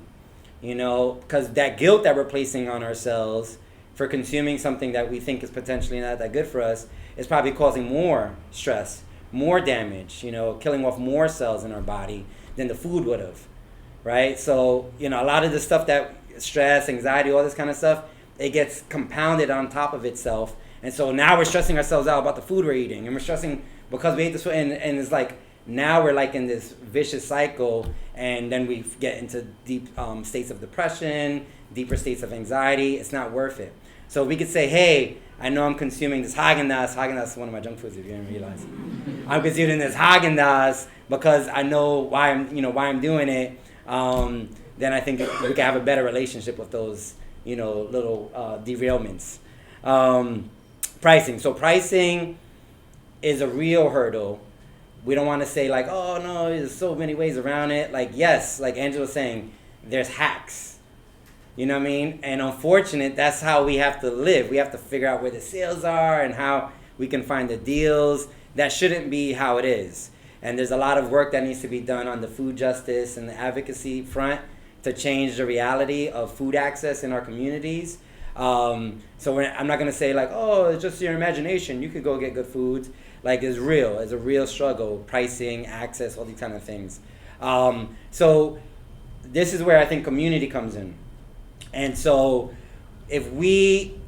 because that guilt that we're placing on ourselves for consuming something that we think is potentially not that good for us is probably causing more stress, more damage, killing off more cells in our body than the food would have, right? So, a lot of the stuff that stress, anxiety, all this kind of stuff, it gets compounded on top of itself. And so now we're stressing ourselves out about the food we're eating, and we're stressing because we ate this food, and it's like now we're like in this vicious cycle, and then we get into deep states of depression, deeper states of anxiety. It's not worth it. So we could say, hey, I know I'm consuming this Haagen-Dazs. Haagen-Dazs is one of my junk foods, if you didn't realize. I'm consuming this Haagen-Dazs because I know why I'm doing it. Then I think we can have a better relationship with those, little derailments. Pricing. So pricing is a real hurdle. We don't want to say like, oh no, there's so many ways around it. Like, yes, like Angela was saying, there's hacks. You know what I mean? And unfortunate, that's how we have to live. We have to figure out where the sales are and how we can find the deals. That shouldn't be how it is. And there's a lot of work that needs to be done on the food justice and the advocacy front to change the reality of food access in our communities. I'm not going to say like, oh, it's just your imagination. You could go get good foods. Like, it's real. It's a real struggle. Pricing, access, all these kind of things. So this is where I think community comes in. And so if we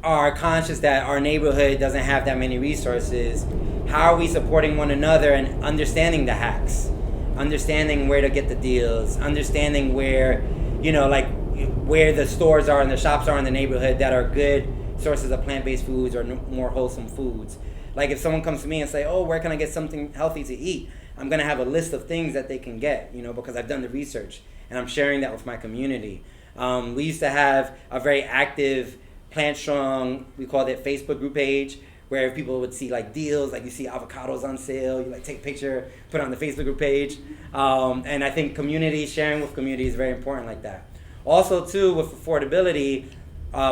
are conscious that our neighborhood doesn't have that many resources, how are we supporting one another and understanding the hacks, understanding where to get the deals, understanding where, where the stores are and the shops are in the neighborhood that are good sources of plant-based foods or more wholesome foods. Like if someone comes to me and say, oh, where can I get something healthy to eat? I'm going to have a list of things that they can get, because I've done the research and I'm sharing that with my community. We used to have a very active Plant Strong, we called it Facebook group page, where people would see like deals, like you see avocados on sale, you like take a picture, put it on the Facebook group page. And I think sharing with community is very important like that. Also too, with affordability,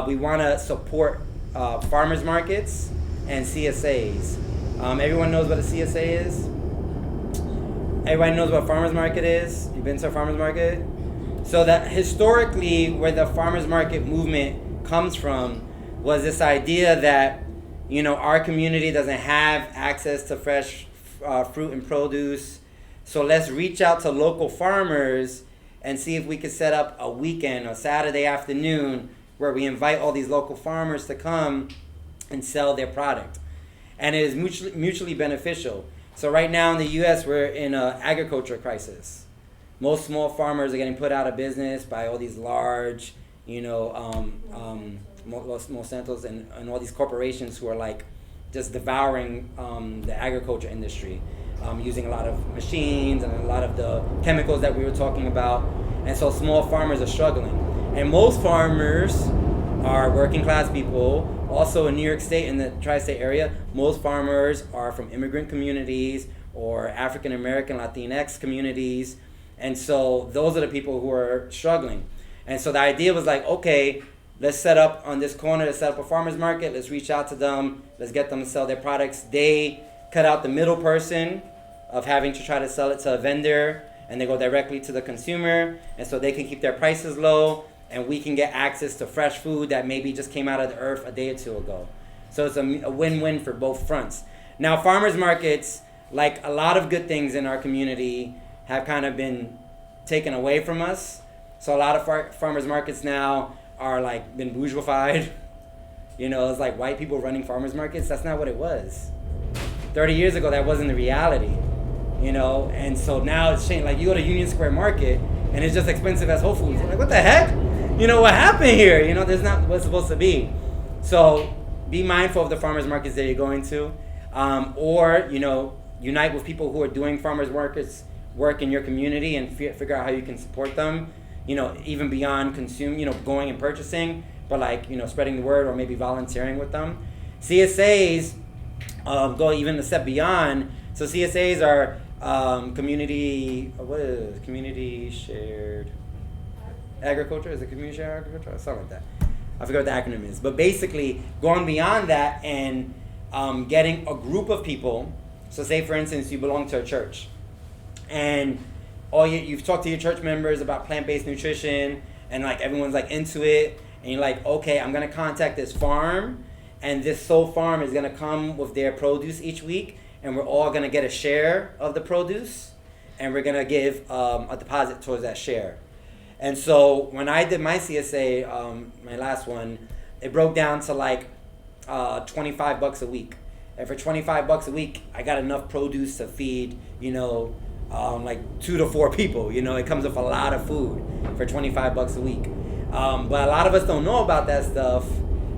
we want to support farmers markets and CSAs. Everyone knows what a CSA is? everybody knows what farmers market is? You've been to a farmers market? So that historically, where the farmers market movement comes from was this idea that, you know, our community doesn't have access to fresh fruit and produce. So let's reach out to local farmers and see if we could set up a weekend, a Saturday afternoon, where we invite all these local farmers to come and sell their product. And it is mutually beneficial. So right now in the U.S., we're in an agriculture crisis. Most small farmers are getting put out of business by all these large, you know, Monsantos and all these corporations who are like just devouring the agriculture industry, using a lot of machines and a lot of the chemicals that we were talking about. And so small farmers are struggling. And most farmers are working class people. Also in New York State, in the tri-state area, most farmers are from immigrant communities or African American, Latinx communities. And so those are the people who are struggling. And so the idea was like, okay, let's set up on this corner, let's set up a farmer's market, let's reach out to them, let's get them to sell their products. They cut out the middle person of having to try to sell it to a vendor, and they go directly to the consumer, and so they can keep their prices low, and we can get access to fresh food that maybe just came out of the earth a day or two ago. So it's a win-win for both fronts. Now, farmers markets, like a lot of good things in our community, have kind of been taken away from us. So a lot of farmers markets now are like been bourgeoisified. You know, it's like white people running farmers markets. That's not what it was. 30 years ago, that wasn't the reality. You know, and so now it's changed. Like you go to Union Square Market and it's just expensive as Whole Foods. You're like, what the heck? You know, what happened here? You know, there's not what's supposed to be. So be mindful of the farmers markets that you're going to. Or, you know, unite with people who are doing farmers markets work in your community and figure out how you can support them, you know, even beyond going and purchasing, but like, you know, spreading the word or maybe volunteering with them. CSAs go even a step beyond. So CSAs are community shared agriculture? Is it community shared agriculture? Something like that. I forget what the acronym is. But basically going beyond that and getting a group of people. So say, for instance, you belong to a church. And you've talked to your church members about plant-based nutrition, and like everyone's like into it, and you're like, okay, I'm gonna contact this farm, and this sole farm is gonna come with their produce each week, and we're all gonna get a share of the produce, and we're gonna give a deposit towards that share. And so when I did my CSA, my last one, it broke down to like $25 a week. And for $25 a week, I got enough produce to feed, you know, like 2 to 4 people. You know, it comes with a lot of food for $25 a week. But a lot of us don't know about that stuff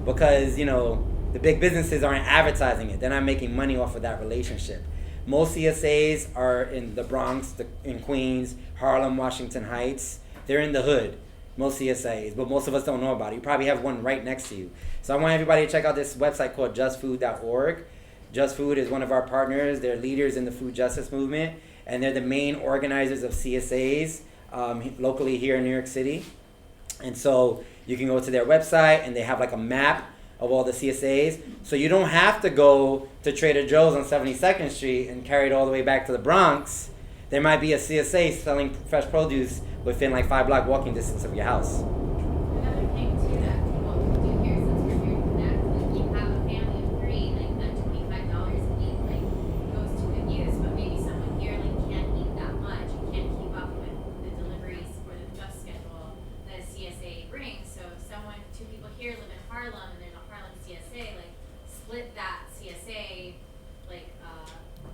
because, you know, the big businesses aren't advertising it. They're not making money off of that relationship. Most CSAs are in the Bronx, in Queens, Harlem, Washington Heights. They're in the hood, most CSAs, but most of us don't know about it. You probably have one right next to you. So I want everybody to check out this website called justfood.org. Just Food is one of our partners. They're leaders in the food justice movement, and they're the main organizers of CSAs locally here in New York City. And so you can go to their website, and they have like a map of all the CSAs. So you don't have to go to Trader Joe's on 72nd Street and carry it all the way back to the Bronx. There might be a CSA selling fresh produce within like 5-block walking distance of your house. Another thing too that people do here, since we're here to connect, like you have a family of 3, like that $25 a week like goes to good use, but maybe someone here like can't eat that much and can't keep up with the deliveries or the just schedule that a CSA brings. So if 2 people here live in Harlem and there's a Harlem CSA, like split that CSA like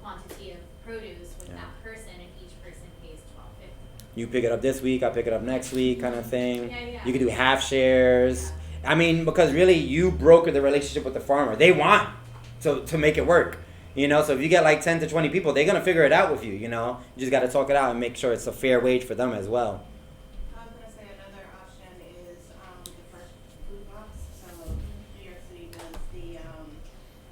quantity of produce with that person, and each person pays $12.50. You pick it up this week, I pick it up next week, kind of thing. Yeah. You can do half shares. I mean, because really you broker the relationship with the farmer. They want to make it work, you know. So if you get like 10 to 20 people, they're gonna figure it out with you, you know. You just got to talk it out and make sure it's a fair wage for them as well. I was gonna say another option is the fresh food box. So New York City does the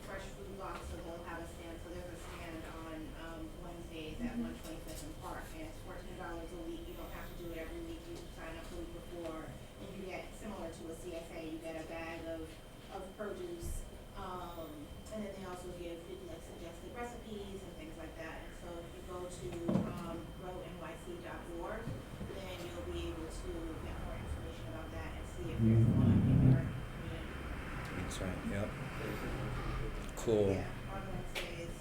fresh food box, so they'll have a stand. So there's a stand on Wednesdays at 125th and Park, and it's $14 a week. You don't have to do it every week. You sign up the week before, and you get similar to a CSA. You get a bag of produce, and then they also give like suggested recipes and things like that. And so if you go to right. Yep. Cool. Yeah, on Wednesdays,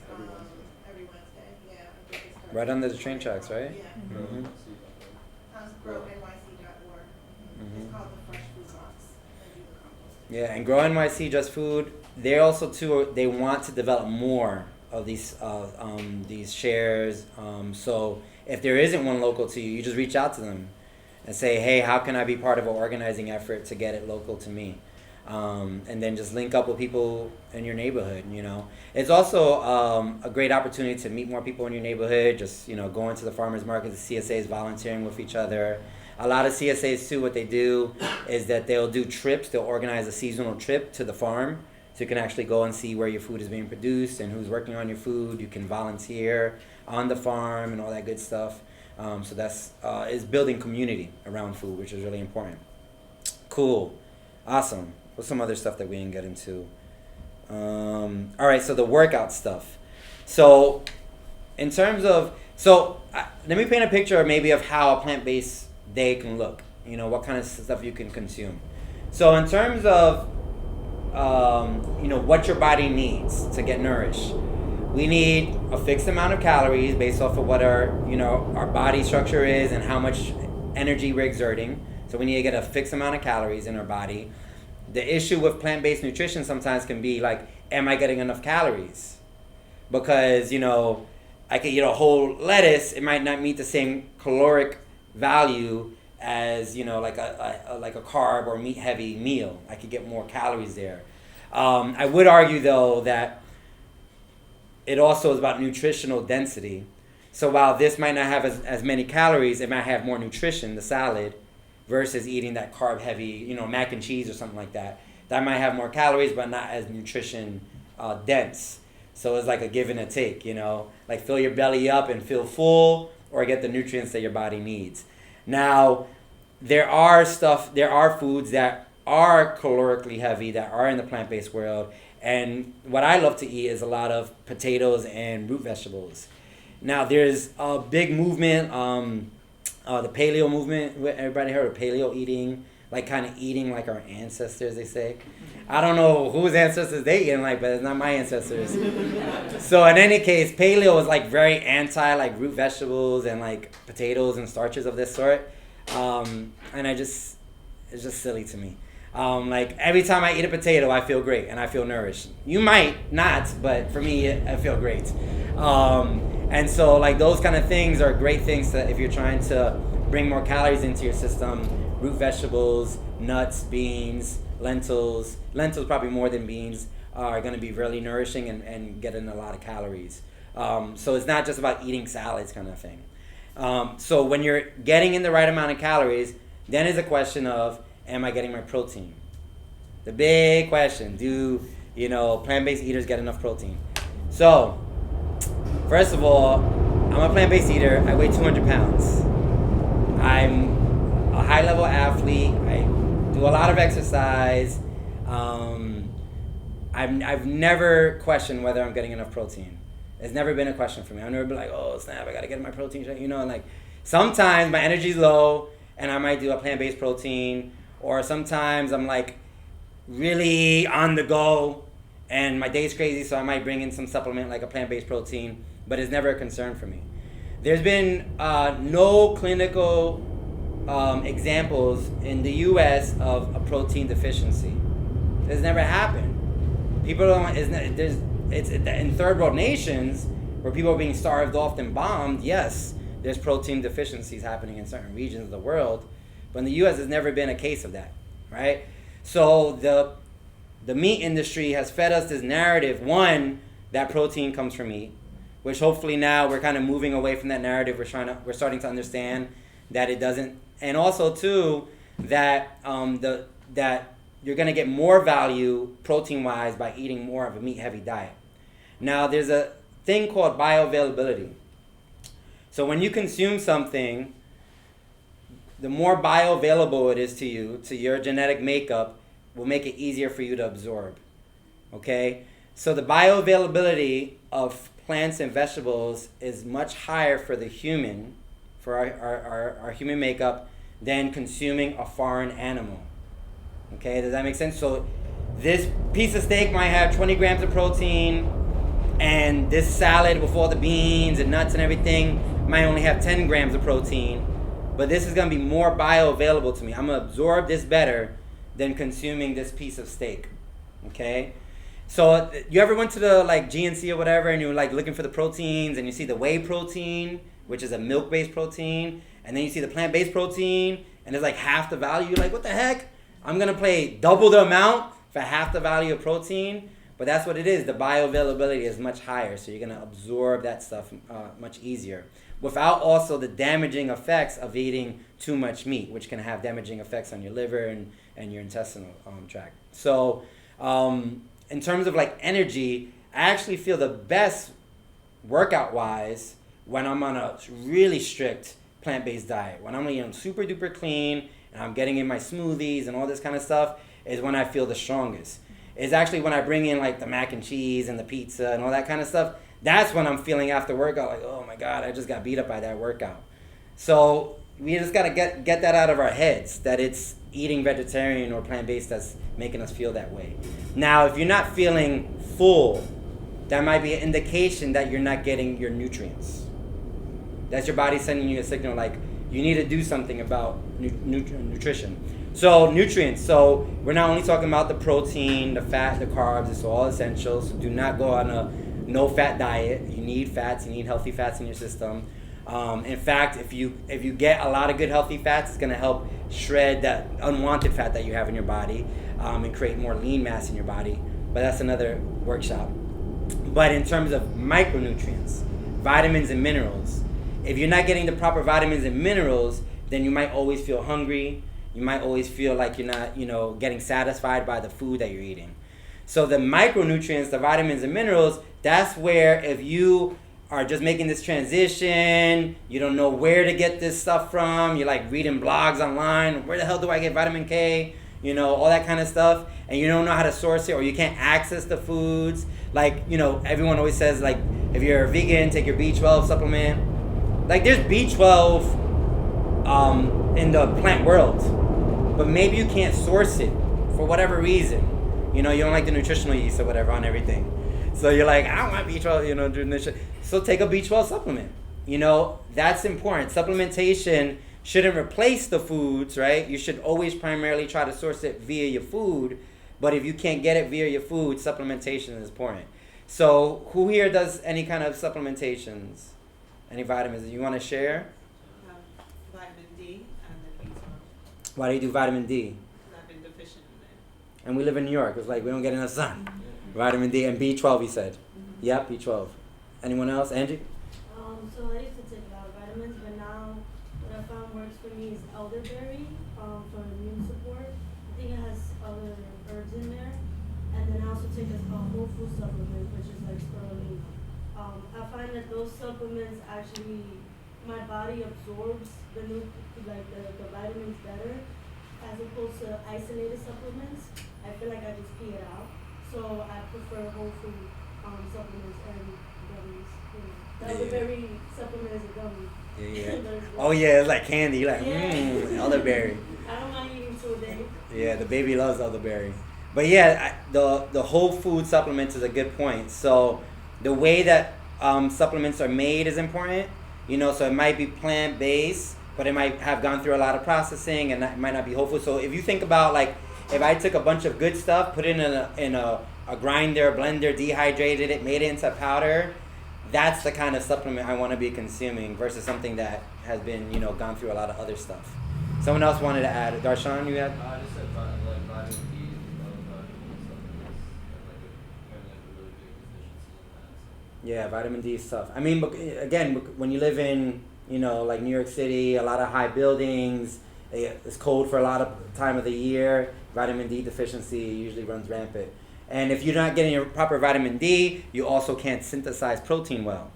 every Wednesday, yeah. I think it starts Right under the train tracks, right? Yeah. Mm-hmm. GrowNYC.org. Mhm. It's called the Fresh Food Box. They do the compost. Yeah, and Grow NYC Just Food, they also too they want to develop more of these shares. So if there isn't one local to you, you just reach out to them and say, hey, how can I be part of an organizing effort to get it local to me? And then just link up with people in your neighborhood. It's also a great opportunity to meet more people in your neighborhood. Just going to the farmers market, the CSAs volunteering with each other. A lot of CSAs too, what they do is that they'll do trips. They'll organize a seasonal trip to the farm, so you can actually go and see where your food is being produced and who's working on your food. You can volunteer on the farm and all that good stuff. So that's is building community around food, which is really important. Cool, awesome. What's some other stuff that we didn't get into? All right, so the workout stuff. So in terms of, let me paint a picture maybe of how a plant-based day can look. What kind of stuff you can consume. So in terms of, what your body needs to get nourished, we need a fixed amount of calories based off of what our body structure is and how much energy we're exerting. So we need to get a fixed amount of calories in our body. The issue with plant-based nutrition sometimes can be like, am I getting enough calories? Because, I could eat a whole lettuce, it might not meet the same caloric value as, like a carb or meat-heavy meal. I could get more calories there. I would argue, though, that it also is about nutritional density. So while this might not have as many calories, it might have more nutrition, the salad, versus eating that carb-heavy, mac and cheese or something like that. That might have more calories, but not as nutrition dense. So it's like a give and a take, like fill your belly up and feel full, or get the nutrients that your body needs. Now, there are foods that are calorically heavy that are in the plant-based world, and what I love to eat is a lot of potatoes and root vegetables. Now, there's a big movement, the paleo movement. Everybody heard of paleo eating? Like kind of eating like our ancestors, they say. I don't know whose ancestors they eating like, but it's not my ancestors. So in any case, paleo is like very anti like root vegetables and like potatoes and starches of this sort. And it's just silly to me. Like every time I eat a potato, I feel great and I feel nourished. You might not, but for me, I feel great. And so like those kind of things are great things that if you're trying to bring more calories into your system. Root vegetables, nuts, beans, lentils probably more than beans, are going to be really nourishing and getting a lot of calories. So it's not just about eating salads kind of thing. So when you're getting in the right amount of calories, then is a question of, am I getting my protein? The big question, do plant-based eaters get enough protein? So, first of all, I'm a plant-based eater. I weigh 200 pounds. I'm a high-level athlete. I do a lot of exercise. I've never questioned whether I'm getting enough protein. It's never been a question for me. I've never been like, oh snap, I gotta get my protein shake. Like sometimes my energy's low and I might do a plant-based protein, or sometimes I'm like really on the go and my day's crazy, so I might bring in some supplement like a plant-based protein, but it's never a concern for me. There's been no clinical examples in the U.S. of a protein deficiency. It's never happened. People don't. It's in third world nations where people are being starved off and bombed. Yes, there's protein deficiencies happening in certain regions of the world, but in the U.S. there's never been a case of that, right? So the meat industry has fed us this narrative. One, that protein comes from meat, which hopefully now we're kind of moving away from that narrative. We're starting to understand that it doesn't. And also, too, that that you're going to get more value protein-wise by eating more of a meat-heavy diet. Now, there's a thing called bioavailability. So when you consume something, the more bioavailable it is to you, to your genetic makeup, will make it easier for you to absorb. Okay? So the bioavailability of plants and vegetables is much higher for the human, for our human makeup, than consuming a foreign animal. Okay, does that make sense? So this piece of steak might have 20 grams of protein, and this salad with all the beans and nuts and everything might only have 10 grams of protein, but this is going to be more bioavailable to me. I'm going to absorb this better than consuming this piece of steak, okay? So you ever went to the like GNC or whatever, and you're like looking for the proteins, and you see the whey protein, which is a milk-based protein, and then you see the plant-based protein, and it's like half the value. You're like, what the heck? I'm going to pay double the amount for half the value of protein. But that's what it is. The bioavailability is much higher, so you're going to absorb that stuff much easier without also the damaging effects of eating too much meat, which can have damaging effects on your liver and your intestinal tract. So in terms of like energy, I actually feel the best workout-wise when I'm on a really strict plant-based diet. When I'm eating super duper clean and I'm getting in my smoothies and all this kind of stuff is when I feel the strongest. It's actually when I bring in like the mac and cheese and the pizza and all that kind of stuff. That's when I'm feeling after workout like, oh my God, I just got beat up by that workout. So we just got to get that out of our heads, that it's eating vegetarian or plant-based that's making us feel that way. Now, if you're not feeling full, that might be an indication that you're not getting your nutrients. That's your body sending you a signal like you need to do something about nutrition. So nutrients, so we're not only talking about the protein, the fat, the carbs, it's all essentials. So do not go on a no-fat diet. You need fats, you need healthy fats in your system. In fact, if you get a lot of good healthy fats, it's going to help shred that unwanted fat that you have in your body and create more lean mass in your body. But that's another workshop. But in terms of micronutrients, vitamins and minerals, if you're not getting the proper vitamins and minerals, then you might always feel hungry. You might always feel like you're not, getting satisfied by the food that you're eating. So the micronutrients, the vitamins and minerals, that's where if you are just making this transition, you don't know where to get this stuff from, you're like reading blogs online, where the hell do I get vitamin K? All that kind of stuff, and you don't know how to source it or you can't access the foods. Like, everyone always says, like, if you're a vegan, take your B12 supplement. Like, there's B12 in the plant world, but maybe you can't source it for whatever reason. You don't like the nutritional yeast or whatever on everything. So you're like, I don't want B12, doing this shit. So take a B12 supplement. That's important. Supplementation shouldn't replace the foods, right? You should always primarily try to source it via your food. But if you can't get it via your food, supplementation is important. So who here does any kind of supplementations? Any vitamins that you want to share? Vitamin D and the B12. Why do you do vitamin D? Because I've been deficient in it. And we live in New York. It's like we don't get enough sun. Vitamin D and B12, you said. Yep, B12. Anyone else? Angie? So I used to take a lot of vitamins, but now what I found works for me is elderberry for immune support. I think it has other herbs in there. And then I also take a whole food supplement, which is like spirulina. I find that those supplements actually, my body absorbs the vitamins better as opposed to isolated supplements. I feel like I just pee it out. So I prefer whole food supplements and gummies. The elderberry supplement is a gummy. Yeah. Oh yeah, it's like candy. You're like, elderberry. I don't mind eating 2 a day. Yeah, the baby loves elderberry. But yeah, the whole food supplements is a good point. So the way that supplements are made is important. So it might be plant-based, but it might have gone through a lot of processing and it might not be whole food. So if you think about like, if I took a bunch of good stuff, put it in a grinder, blender, dehydrated it, made it into powder, that's the kind of supplement I want to be consuming versus something that has been, gone through a lot of other stuff. Someone else wanted to add. Darshan, you had? I just said vitamin D and other supplements, like a really big deficiency in that. Yeah, vitamin D stuff. I mean, again, when you live in, like New York City, a lot of high buildings, it's cold for a lot of time of the year, vitamin D deficiency usually runs rampant. And if you're not getting your proper vitamin D, you also can't synthesize protein well.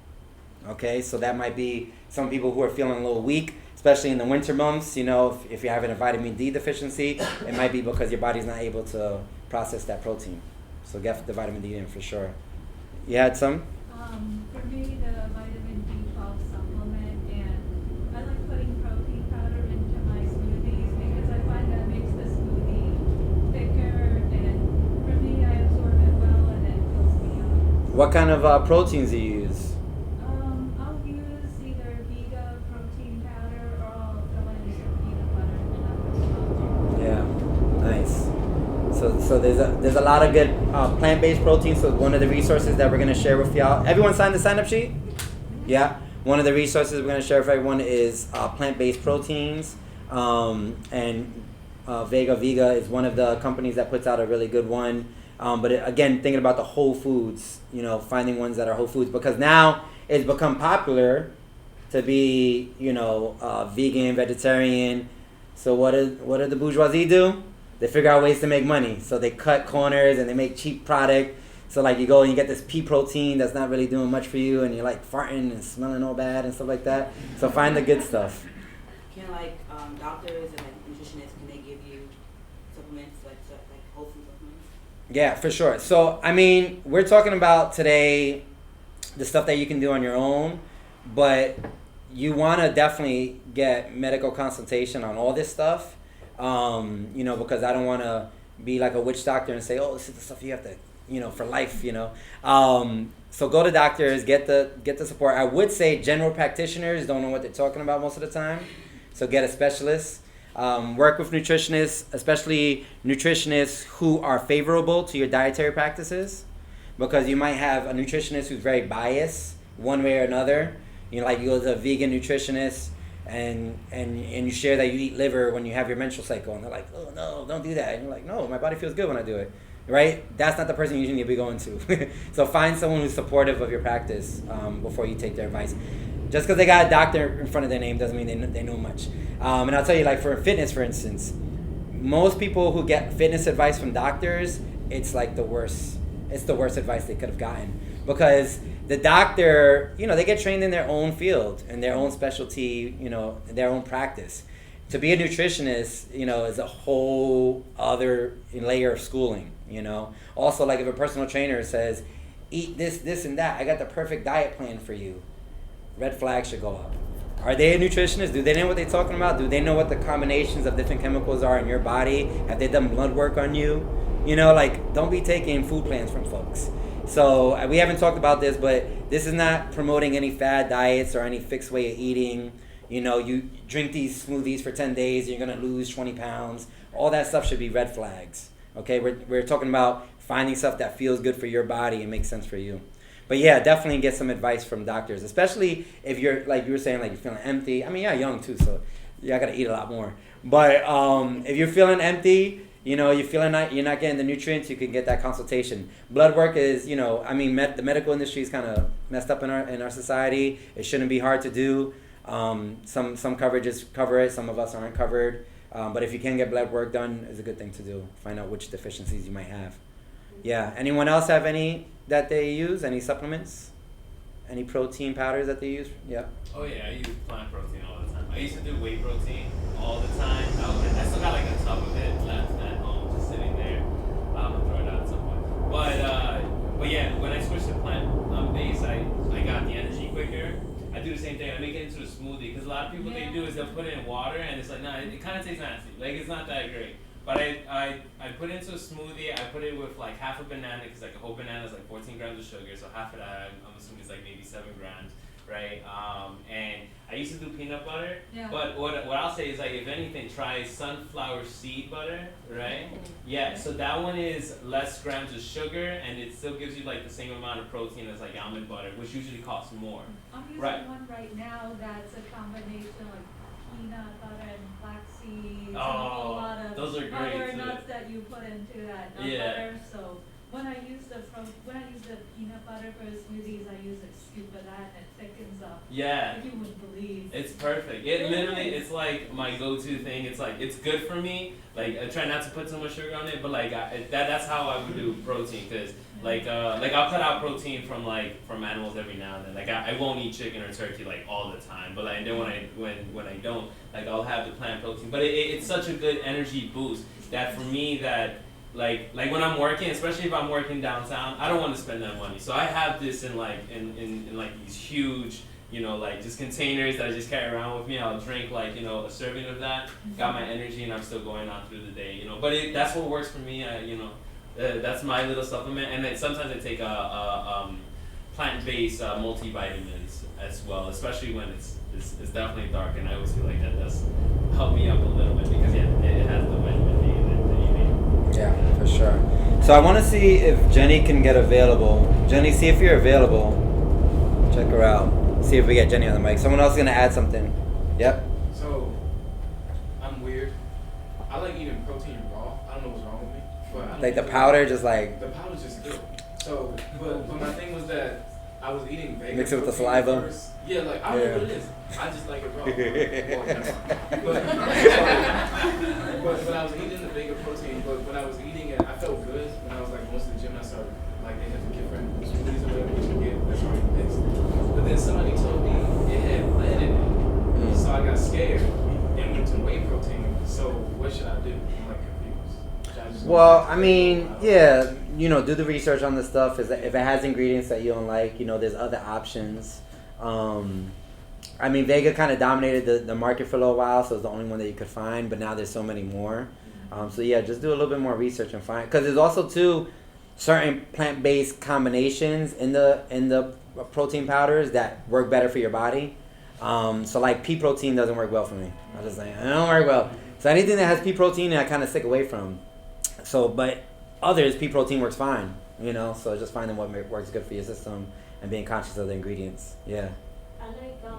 Okay, so that might be some people who are feeling a little weak, especially in the winter months. If you're having a vitamin D deficiency, it might be because your body's not able to process that protein. So get the vitamin D in for sure. You had some? For me, the vitamin B12 supplement, and I like putting protein powder into my smoothies because I find that makes the smoothie thicker, and for me What kind of proteins do you use? I'll use either Vega protein powder or I'll fill in some peanut butter and that was Yeah, nice. So there's a lot of good plant-based proteins. So one of the resources that we're gonna share with y'all. Everyone signed the sign-up sheet? Yeah. One of the resources we're gonna share with everyone is plant-based proteins. And Vega is one of the companies that puts out a really good one. But again, thinking about the whole foods, finding ones that are whole foods, because now it's become popular to be, vegan, vegetarian. So what do the bourgeoisie do? They figure out ways to make money. So they cut corners and they make cheap product. So like you go and you get this pea protein that's not really doing much for you, and you're like farting and smelling all bad and stuff like that. So find the good stuff. Can doctors and nutritionists, can they give you supplements like whole food supplements? Yeah, for sure. So I mean, we're talking about today the stuff that you can do on your own, but you want to definitely get medical consultation on all this stuff. Because I don't want to be like a witch doctor and say, oh, this is the stuff you have to, for life, So go to doctors, get the support. I would say general practitioners don't know what they're talking about most of the time. So get a specialist. Work with nutritionists, especially nutritionists who are favorable to your dietary practices, because you might have a nutritionist who's very biased one way or another. You go to a vegan nutritionist and you share that you eat liver when you have your menstrual cycle, and they're like, oh no, don't do that. And you're like, no, my body feels good when I do it. Right? That's not the person you usually need to be going to. So find someone who's supportive of your practice before you take their advice. Just because they got a doctor in front of their name doesn't mean they know much. And I'll tell you, for fitness, for instance, most people who get fitness advice from doctors, it's like the worst. It's the worst advice they could have gotten, because the doctor, they get trained in their own field, in their own specialty, their own practice. To be a nutritionist, is a whole other layer of schooling, Also, if a personal trainer says, eat this, and that, I got the perfect diet plan for you, red flags should go up. Are they a nutritionist? Do they know what they're talking about? Do they know what the combinations of different chemicals are in your body? Have they done blood work on you? Don't be taking food plans from folks. So we haven't talked about this, but this is not promoting any fad diets or any fixed way of eating. You drink these smoothies for 10 days, and you're going to lose 20 pounds. All that stuff should be red flags. Okay, we're talking about finding stuff that feels good for your body and makes sense for you. But yeah, definitely get some advice from doctors, especially if you're, like you were saying, you're feeling empty. I mean, you're young too, so I got to eat a lot more. But if you're feeling empty, you're feeling you're not getting the nutrients, you can get that consultation. Blood work is, the medical industry is kind of messed up in our society. It shouldn't be hard to do. Some coverages cover it, some of us aren't covered. But if you can get blood work done, it's a good thing to do. Find out which deficiencies you might have. Yeah. Anyone else have any that they use? Any supplements? Any protein powders that they use? Yeah. Oh yeah, I use plant protein all the time. I used to do whey protein all the time. I still got a tub of it left at home, just sitting there. I'm gonna throw it out at some point. But yeah, when I switched to plant-based, I got the energy quicker. I do the same thing. I make it into a smoothie, because a lot of people they do is they'll put it in water, and it's nah, it kind of tastes nasty. It's not that great. But I put it into a smoothie. I put it with half a banana, because a whole banana is 14 grams of sugar. So half of that, I'm assuming is maybe 7 grams, right? And I used to do peanut butter. Yeah. But what I'll say is if anything, try sunflower seed butter, right? Yeah. So that one is less grams of sugar, and it still gives you the same amount of protein as almond butter, which usually costs more. I'm using one right now that's a combination peanut butter and flaxseed and a whole lot of those are great other too. nuts that you put into that nut butter. So when I use the peanut butter for smoothies, I use a scoop of that, and it thickens up. Yeah. You wouldn't believe. It's perfect. It literally, it's my go-to thing. It's good for me. I try not to put so much sugar on it, but that's how I would do protein, because I'll cut out protein from animals every now and then. I won't eat chicken or turkey all the time, but and then when I don't, I'll have the plant protein. But it's such a good energy boost that for me that when I'm working, especially if I'm working downtown, I don't want to spend that money. So I have this in these huge, just containers that I just carry around with me. I'll drink a serving of that, got my energy, and I'm still going on through the day, But that's what works for me. That's my little supplement, and then sometimes I take plant-based multivitamins as well, especially when it's definitely dark, and I always feel like that does help me up a little bit because it has the vitamin D in it that you need. Yeah, for sure. So I want to see if Jenny can get available. Jenny, see if you're available. Check her out. See if we get Jenny on the mic. Someone else is gonna add something. Yep. So, I'm weird. I like eating protein raw. I don't know what's wrong with me. But I don't Like the usually- powder, just like The powder's just good. So, but my thing was that I was eating vegan. mix it with the protein saliva. first. Yeah, like I don't know what it is. I just like it raw. Well, never mind. But I was eating the vegan protein. But when I was eating it, I felt good. When I was like going to the gym, I started like they had the different smoothies or whatever you can get that's already mixed. But then somebody told me it had lead in it, so I got scared and went to whey protein. So what should I do? I'm like confused. Should I just go Well, back to I that? mean, yeah, you know, do the research on the stuff. If it has ingredients that you don't like, you know, there's other options. I mean, Vega kind of dominated the market for a little while, so it's the only one that you could find. But now there's so many more. So yeah, just do a little bit more research and find, because there's also too certain plant-based combinations in the protein powders that work better for your body. So like pea protein doesn't work well for me. I'm just saying, it don't work well. So anything that has pea protein, I kind of stick away from. So, but others, pea protein works fine, you know. So just finding what works good for your system and being conscious of the ingredients. Yeah. I like, I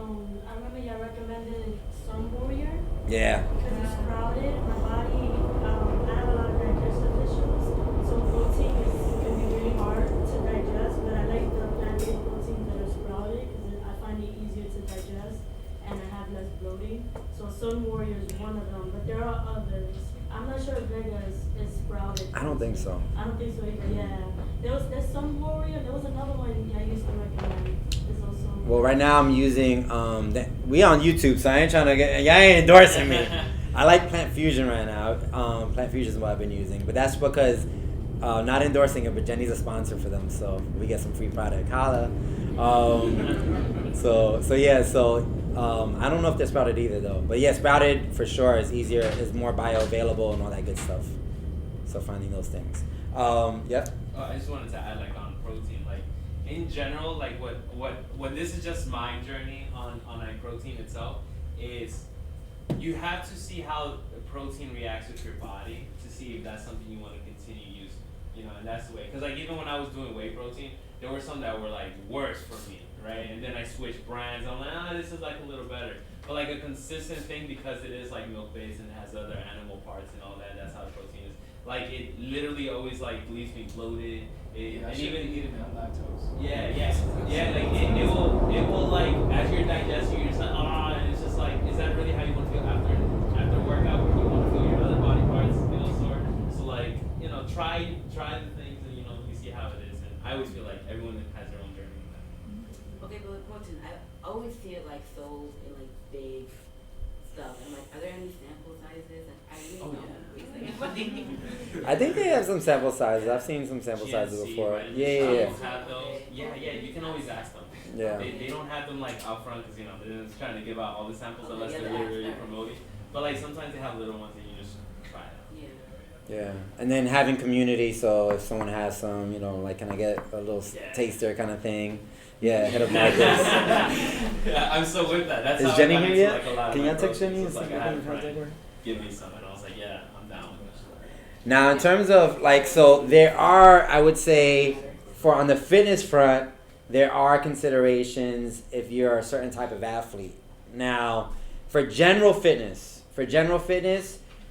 remember you recommended Sun Warrior. Yeah. Because it's sprouted. My body, I have a lot of digestive issues. So protein can be really hard to digest, but I like the plant-based proteins that are sprouted because I find it easier to digest and I have less bloating. So Sun Warrior is one of them, but there are others. I'm not sure if Vega is sprouted. I don't think so. I don't think so either, yeah. There's Sun Warrior, there was another one I used to recommend. There's also... Well, right now I'm using we on YouTube, so I ain't trying to get y'all ain't endorsing me. I like Plant Fusion right now. Plant Fusion is what I've been using, but that's because not endorsing it, but Jenny's a sponsor for them, so we get some free product. Holla. So yeah, I don't know if they're sprouted either though, but yeah, sprouted for sure is easier, is more bioavailable and all that good stuff. So finding those things. Yep. I just wanted to add like on protein, like in general, like what this is just my journey on like protein itself is you have to see how the protein reacts with your body to see if that's something you want to continue using, you know, and that's the way. Because like even when I was doing whey protein, there were some that were like worse for me, right? And then I switched brands. I'm like, this is like a little better. But like a consistent thing because it is like milk based and it has other animal parts and all that. That's how protein is. Like it literally always like leaves me bloated. I And should even eat it on lactose. yeah. Like it will like as you're digesting, you're just like and it's just like, is that really how you want to feel after workout? Or you want to feel your other body parts, you know, sore? So like, you know, try the things and you know you see how it is. And I always feel like everyone has their own journey with that. Okay, but with protein, I always see it like sold in like big stuff. And like, are there any sample sizes? Like, I really don't. I think they have some sample sizes. I've seen some sample sizes before. Yeah. Have those. Yeah. You can always ask them. Yeah. They don't have them like out front because you know they're just trying to give out all the samples unless they're literally promoting. But like sometimes they have little ones that you just try out. Yeah, and then having community, so if someone has some, you know, like, can I get a little taster kind of thing? Yeah, hit up Marcus. Yeah, I'm so with that. That's Is how Jenny I got here into, yet? like, a lot of Can my y'all text proteins. Jenny? It's like See I if I had can a friend contact her? give me some, and I was like, yeah, I'm down with that. Now, in terms of, like, so there are, I would say, for on the fitness front, there are considerations if you're a certain type of athlete. Now, for general fitness,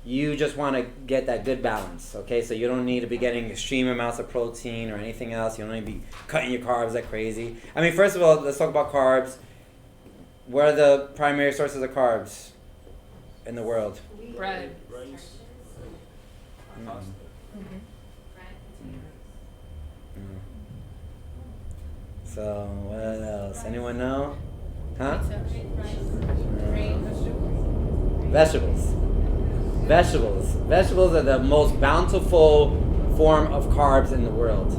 you just want to get that good balance, okay? So you don't need to be getting extreme amounts of protein or anything else. You don't need to be cutting your carbs like crazy. I mean, first of all, let's talk about carbs. What are the primary sources of carbs in the world? Bread. So, what else? Anyone know? Huh? Vegetables are the most bountiful form of carbs in the world.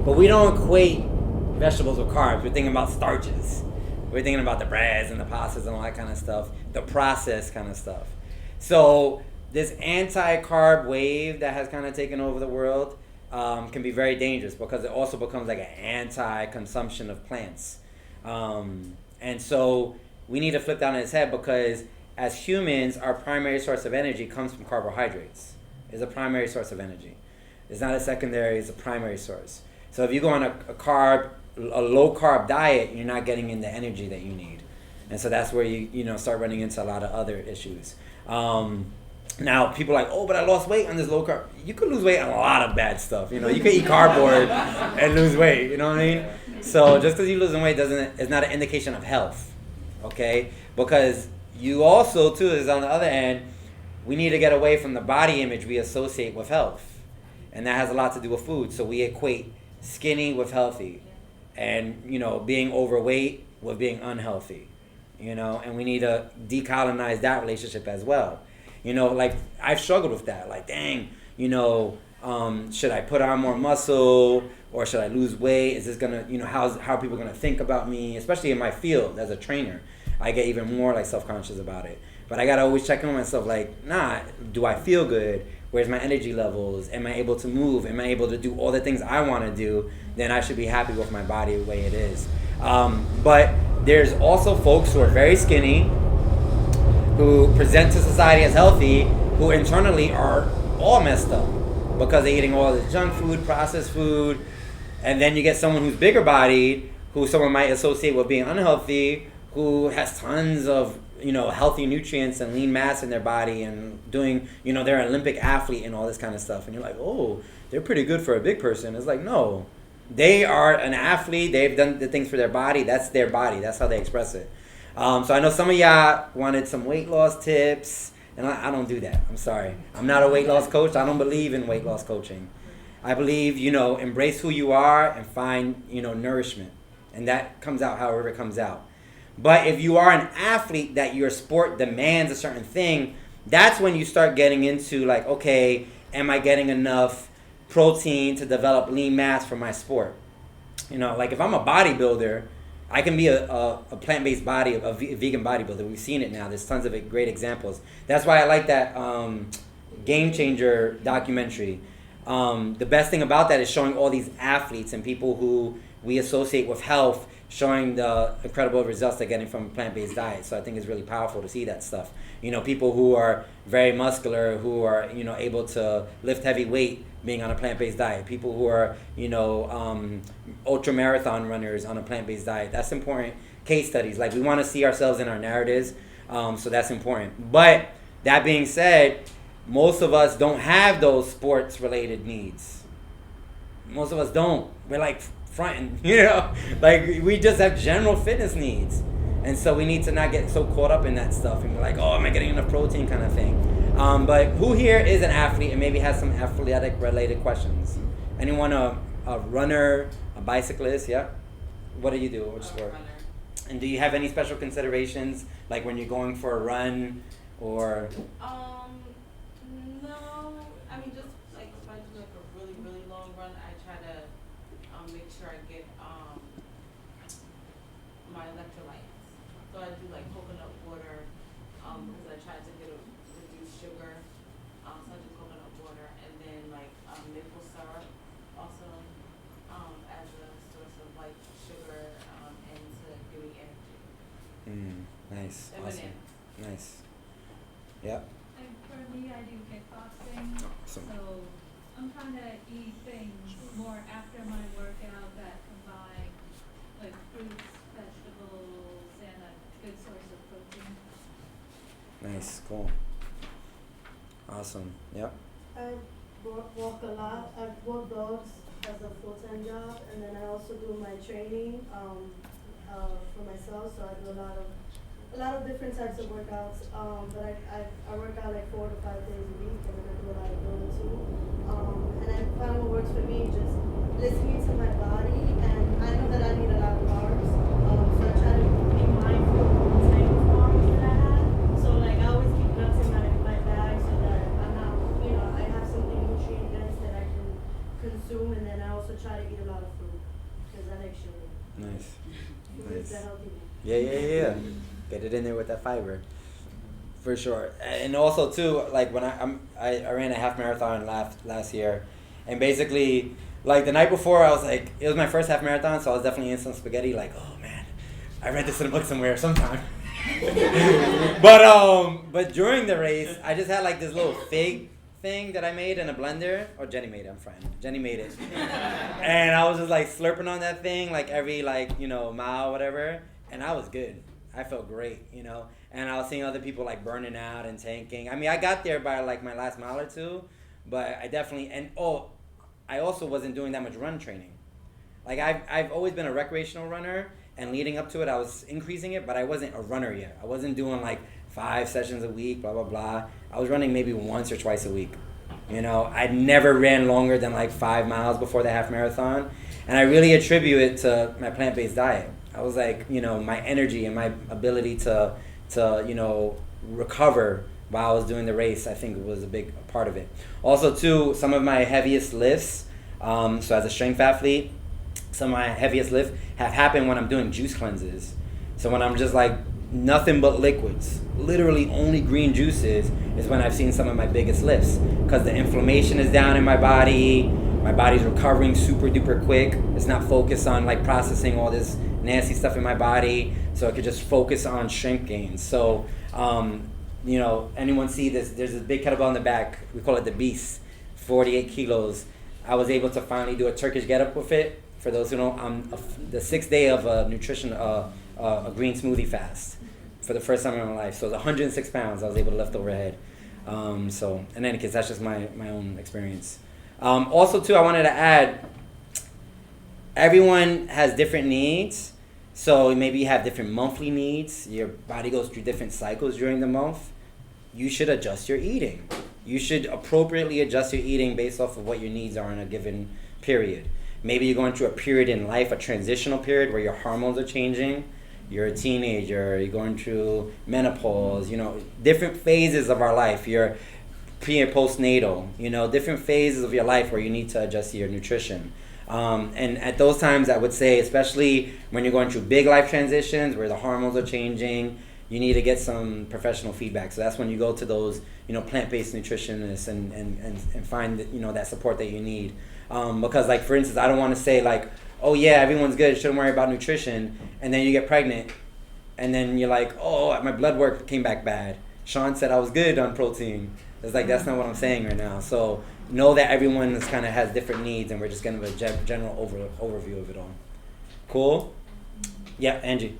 But we don't equate vegetables with carbs. We're thinking about starches. We're thinking about the breads and the pastas and all that kind of stuff, the processed kind of stuff. So this anti-carb wave that has kind of taken over the world, can be very dangerous because it also becomes like an anti-consumption of plants. And so we need to flip that on its head because as humans, our primary source of energy comes from carbohydrates. It's a primary source of energy. It's not a secondary, it's a primary source. So if you go on a low carb diet, you're not getting in the energy that you need. And so that's where you start running into a lot of other issues. Now people are like, oh, but I lost weight on this low carb. You could lose weight on a lot of bad stuff. You could eat cardboard and lose weight. You know what I mean? So just because you're losing weight is not an indication of health, okay? Because you also too is on the other end, we need to get away from the body image we associate with health, and that has a lot to do with food. So we equate skinny with healthy, and being overweight with being unhealthy, and we need to decolonize that relationship as well. Like I've struggled with that. Like, dang, should I put on more muscle or should I lose weight? Is this gonna, how are people gonna think about me? Especially in my field as a trainer, I get even more like self-conscious about it. But I gotta always check in on myself. Like, do I feel good? Where's my energy levels? Am I able to move? Am I able to do all the things I want to do? Then I should be happy with my body the way it is. But there's also folks who are very skinny, who present to society as healthy, who internally are all messed up because they're eating all the junk food, processed food, and then you get someone who's bigger bodied, who someone might associate with being unhealthy, who has tons of healthy nutrients and lean mass in their body and doing, they're an Olympic athlete and all this kind of stuff. And you're like, oh, they're pretty good for a big person. It's like, no, they are an athlete. They've done the things for their body. That's their body. That's how they express it. So I know some of y'all wanted some weight loss tips, and I don't do that. I'm sorry. I'm not a weight loss coach. I don't believe in weight loss coaching. I believe, embrace who you are and find, nourishment. And that comes out however it comes out. But if you are an athlete that your sport demands a certain thing, that's when you start getting into like, okay, am I getting enough protein to develop lean mass for my sport? Like if I'm a bodybuilder, I can be a plant-based vegan bodybuilder. We've seen it now. There's tons of great examples. That's why I like that Game Changer documentary. The best thing about that is showing all these athletes and people who we associate with health, showing the incredible results they're getting from a plant-based diet. So I think it's really powerful to see that stuff. People who are very muscular, who are, able to lift heavy weight being on a plant-based diet. People who are, ultra marathon runners on a plant-based diet. That's important. Case studies. Like we want to see ourselves in our narratives. So that's important. But that being said, most of us don't have those sports-related needs. Most of us don't. We're like fronting, like we just have general fitness needs, and so we need to not get so caught up in that stuff and be like, oh, am I getting enough protein kind of thing. But who here is an athlete and maybe has some athletic related questions? Anyone a runner, a bicyclist? Yeah. What do you do? Which sport? And do you have any special considerations like when you're going for a run or? No. I mean, just like if I do like a really, really long run, I try to make sure I get my electrolytes. So I do like coconut water because I try to reduce sugar. So I do coconut water and then like maple syrup also as a source of like sugar and to give me energy. Nice. And Awesome. bananas. Nice. Yep. And for me, I do kickboxing, Awesome. so I'm trying to eat things more after my workout that combine like fruits, vegetables, and a good source of protein. Nice. Cool. Awesome. Yep. I walk a lot. I walk dogs as a full-time job, and then I also do my training for myself. So I do a lot of different types of workouts. But I work out like 4 to 5 days a week, and then I do a lot of yoga too. And I find what works for me just listening to my body, and I know that I need a lot of carbs. So I try to be mindful of the type of carbs that I have. So like I always keep nuts in my bag so that I'm not, I have something nutrient dense that I can consume, and then I also try to eat a lot of fruit because I like sugar. Nice. Food is the healthy one. Yeah. Get it in there with that fiber. For sure. And also too, like when I ran a half marathon last year, And basically, like the night before, I was like, it was my first half marathon, so I was definitely in some spaghetti. Like, oh man, I read this in a book somewhere sometime. But during the race, I just had like this little fig thing that I made in a blender. Or Jenny made it. I'm fine. Jenny made it. And I was just like slurping on that thing like every mile, whatever. And I was good. I felt great, And I was seeing other people like burning out and tanking. I mean, I got there by like my last mile or two, but I definitely I also wasn't doing that much run training. Like I've always been a recreational runner, and leading up to it, I was increasing it, but I wasn't a runner yet. I wasn't doing like 5 sessions a week, blah, blah, blah. I was running maybe once or twice a week. I never ran longer than like 5 miles before the half marathon. And I really attribute it to my plant-based diet. I was like, my energy and my ability to recover while I was doing the race, I think was a big part of it. Also, too, some of my heaviest lifts, so as a strength athlete, some of my heaviest lifts have happened when I'm doing juice cleanses. So when I'm just like nothing but liquids, literally only green juices, is when I've seen some of my biggest lifts. Because the inflammation is down in my body's recovering super duper quick. It's not focused on like processing all this nasty stuff in my body, so I could just focus on strength gains. So, anyone see this? There's this big kettlebell in the back. We call it the Beast, 48 kilos. I was able to finally do a Turkish get-up with it. For those who know, I'm the 6th day of a green smoothie fast for the first time in my life. So it's 106 pounds I was able to lift overhead. So in any case, that's just my own experience. Also, too, I wanted to add, everyone has different needs. So maybe you have different monthly needs. Your body goes through different cycles during the month. You should adjust your eating. You should appropriately adjust your eating based off of what your needs are in a given period. Maybe you're going through a period in life, a transitional period where your hormones are changing. You're a teenager, you're going through menopause, different phases of our life. You're pre and postnatal, different phases of your life where you need to adjust your nutrition. And at those times, I would say, especially when you're going through big life transitions where the hormones are changing, you need to get some professional feedback. So that's when you go to those, plant-based nutritionists and find, that support that you need. Because, like, for instance, I don't want to say, like, oh, yeah, everyone's good, shouldn't worry about nutrition, and then you get pregnant, and then you're like, oh, my blood work came back bad. Shawn said I was good on protein. It's like, that's not what I'm saying right now. So know that everyone kind of has different needs, and we're just going to give a general overview of it all. Cool? Yeah, Angie.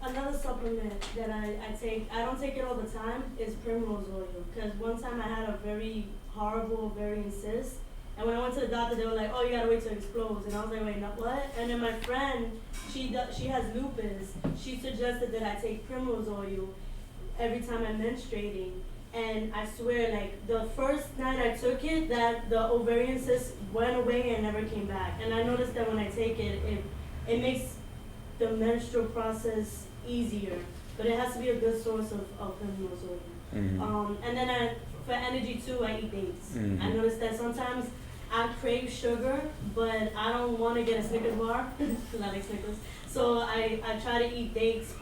Another supplement that I take, I don't take it all the time, is primrose oil. Because one time I had a very horrible ovarian cyst. And when I went to the doctor, they were like, oh, you gotta wait till it explodes. And I was like, wait, not what? And then my friend, she has lupus. She suggested that I take primrose oil every time I'm menstruating. And I swear, like, the first night I took it, that the ovarian cyst went away and never came back. And I noticed that when I take it, it makes the menstrual process easier. But it has to be a good source of primrose oil. Mm-hmm. And then for energy too, I eat dates. Mm-hmm. I noticed that sometimes I crave sugar, but I don't want to get a Snickers bar because I like Snickers. So I try to eat dates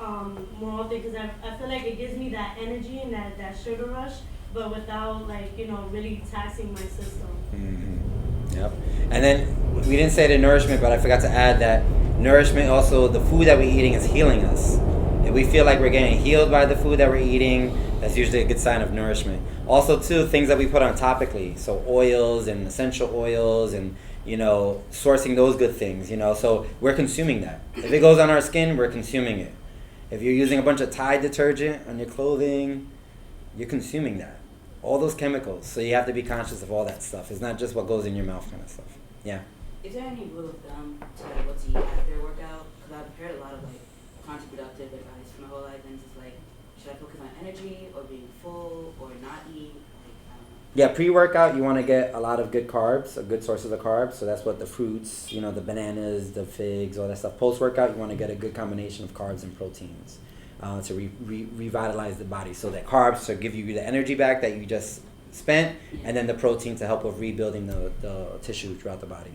more often because I feel like it gives me that energy and that sugar rush, but without really taxing my system. Mm-hmm. Yep. And then we didn't say the nourishment, but I forgot to add that nourishment also, the food that we're eating is healing us. If we feel like we're getting healed by the food that we're eating, that's usually a good sign of nourishment. Also, too, things that we put on topically, so oils and essential oils and, sourcing those good things, so we're consuming that. If it goes on our skin, we're consuming it. If you're using a bunch of Tide detergent on your clothing, you're consuming that. All those chemicals, so you have to be conscious of all that stuff. It's not just what goes in your mouth kind of stuff. Yeah? Is there any rule of thumb to what to eat after a workout? Because I've heard a lot of, counterproductive advice from my whole life, and it's like, should I focus on energy or being full or not eat? I don't know. Yeah, pre-workout, you want to get a lot of good carbs, good sources of carbs. So that's what the fruits, the bananas, the figs, all that stuff. Post-workout, you want to get a good combination of carbs and proteins to revitalize the body. So that carbs to give you the energy back that you just spent, and then the protein to help with rebuilding the tissue throughout the body.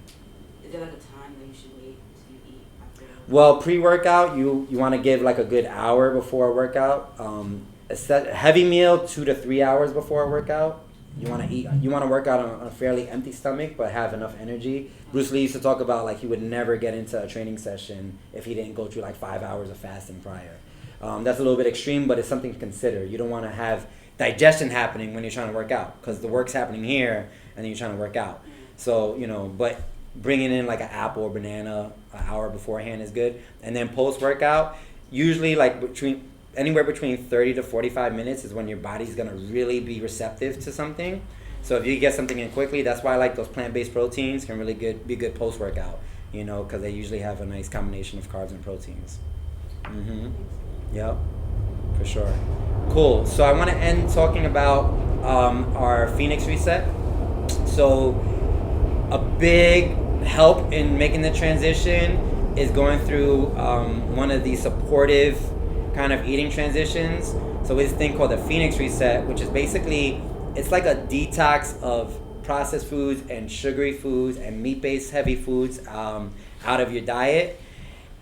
Is there a time that you should wait to eat after? Well, pre-workout, you want to give a good hour before a workout. A heavy meal, 2 to 3 hours before a workout. You want to eat. You want to work out on a fairly empty stomach, but have enough energy. Bruce Lee used to talk about like he would never get into a training session if he didn't go through like 5 hours of fasting prior. That's a little bit extreme, but it's something to consider. You don't want to have digestion happening when you're trying to work out, because the work's happening here and then you're trying to work out. So, but bringing in like an apple or banana an hour beforehand is good. And then post-workout, usually like anywhere between 30 to 45 minutes is when your body's going to really be receptive to something. So if you get something in quickly, that's why I like those plant-based proteins can really be good post-workout, because they usually have a nice combination of carbs and proteins. Yep, for sure. Cool. So I want to end talking about our Phoenix reset. So a big help in making the transition is going through one of these supportive kind of eating transitions. So it's this thing called the Phoenix reset, which is basically, it's like a detox of processed foods and sugary foods and meat-based heavy foods out of your diet.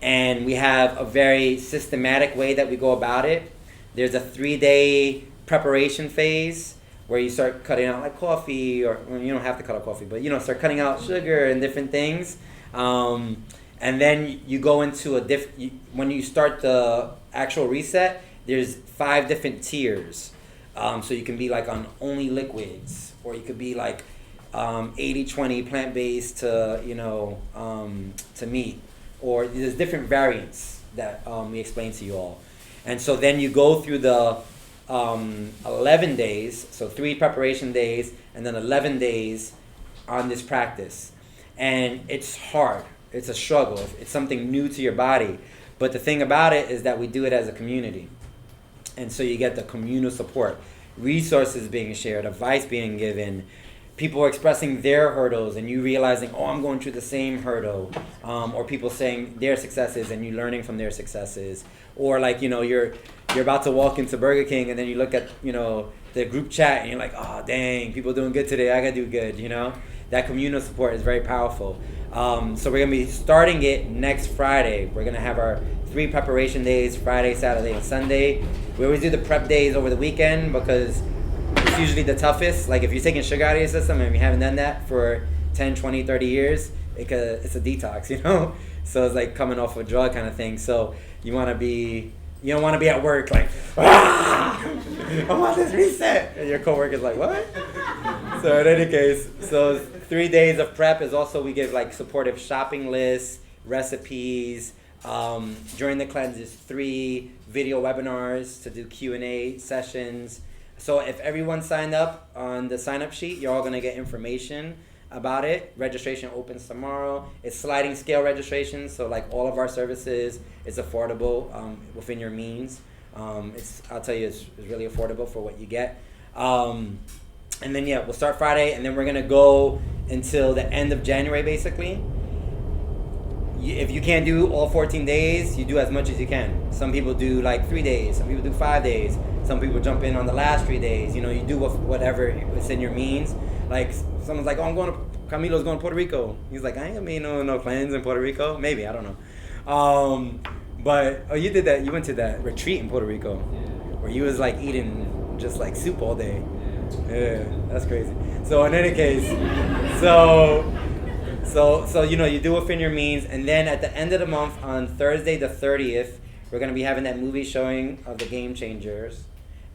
And we have a very systematic way that we go about it. There's a 3-day preparation phase where you start cutting out like coffee, or well, you don't have to cut out coffee, but start cutting out sugar and different things. And then you go into when you start the actual reset, there's 5 different tiers. So you can be like on only liquids, or you could be like 80-20 plant-based to meat, or there's different variants that we explain to you all. And so then you go through the 11 days, so 3 preparation days, and then 11 days on this practice. And it's hard. It's a struggle. It's something new to your body. But the thing about it is that we do it as a community. And so you get the communal support, resources being shared, advice being given, people expressing their hurdles, and you realizing, oh, I'm going through the same hurdle, or people saying their successes and you learning from their successes, or like you're about to walk into Burger King and then you look at the group chat and you're like, oh dang, people doing good today, I gotta do good. That communal support is very powerful. So we're gonna be starting it next Friday. We're gonna have our 3 preparation days, Friday, Saturday, and Sunday. We always do the prep days over the weekend because it's usually the toughest. Like if you're taking sugar out of your system and you haven't done that for 10, 20, 30 years, it's a detox, So it's like coming off a drug kind of thing. So you don't want to be at work like, I want this reset. And your coworker's like, what? So in any case, 3 days of prep is also, we give like supportive shopping lists, recipes. During the cleanse is 3 video webinars to do Q&A sessions. So if everyone signed up on the sign-up sheet, you're all going to get information about it. Registration opens tomorrow. It's sliding scale registration, so like all of our services is affordable within your means. I'll tell you, it's really affordable for what you get. And then we'll start Friday, and then we're going to go until the end of January basically. If you can't do all 14 days, you do as much as you can. Some people do like 3 days, some people do 5 days, some people jump in on the last 3 days. You do whatever is in your means. Like someone's like, oh, Camilo's going to Puerto Rico. He's like, I ain't gonna be no cleanse in Puerto Rico. Maybe, I don't know. But you did that. You went to that retreat in Puerto Rico, where you was like eating just like soup all day. Yeah, that's crazy. So in any case, so you do within your means, and then at the end of the month on Thursday the 30th, we're gonna be having that movie showing of the Game Changers,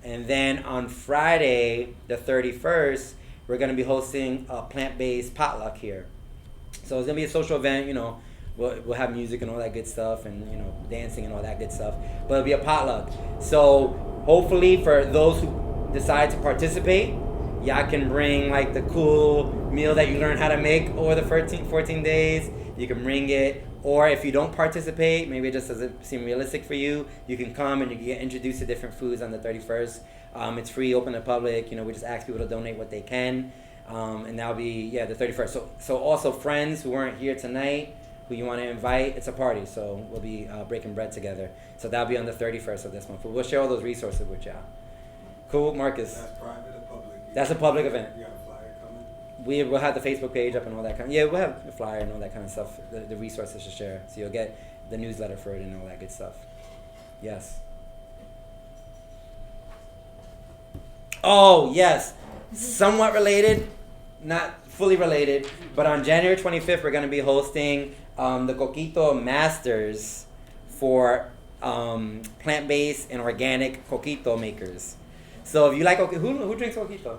and then on Friday the 31st, we're gonna be hosting a plant-based potluck here. So it's gonna be a social event. We'll have music and all that good stuff, and dancing and all that good stuff. But it'll be a potluck. So hopefully for those who decide to participate, y'all can bring like the cool meal that you learn how to make over the 14 days. You can bring it. Or if you don't participate, maybe it just doesn't seem realistic for you, you can come and you can get introduced to different foods on the 31st. It's free, open to public. We just ask people to donate what they can. And that'll be, the 31st. So also friends who weren't here tonight, who you want to invite, it's a party. So we'll be breaking bread together. So that'll be on the 31st of this month. But we'll share all those resources with y'all. Cool, Marcus? That's private or public? That's a public event. You got a flyer coming? We'll have the Facebook page up and all that kind of, we'll have the flyer and all that kind of stuff, the resources to share. So you'll get the newsletter for it and all that good stuff. Yes. Oh, yes. somewhat related, not fully related, but on January 25th, we're going to be hosting the Coquito Masters for plant-based and organic coquito makers. So if you like who drinks coquito?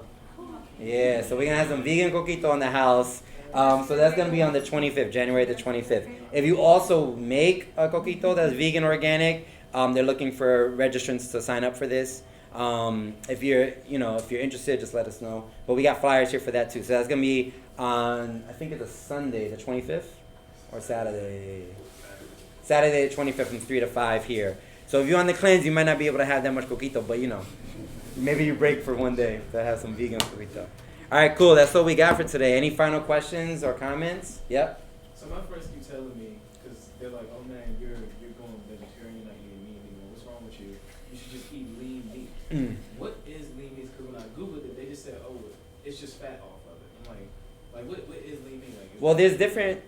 Yeah, so we're going to have some vegan coquito in the house. So that's going to be on the 25th, January the 25th. If you also make a coquito that's vegan organic, they're looking for registrants to sign up for this. If you're interested, just let us know. But we got flyers here for that too. So that's going to be on, I think it's a Sunday, the 25th, or Saturday. Saturday the 25th from 3 to 5 here. So if you're on the cleanse, you might not be able to have that much coquito, but maybe you break for one day to have some vegan coquito. All right, cool. That's what we got for today. Any final questions or comments? Yep. So my friends keep telling me, because they're like, oh man, you're going vegetarian, not eating meat anymore. What's wrong with you? You should just eat lean meat. What is lean meat? Because when I Googled it, they just said, oh, it's just fat off of it. I'm like what is lean meat? Well, there's different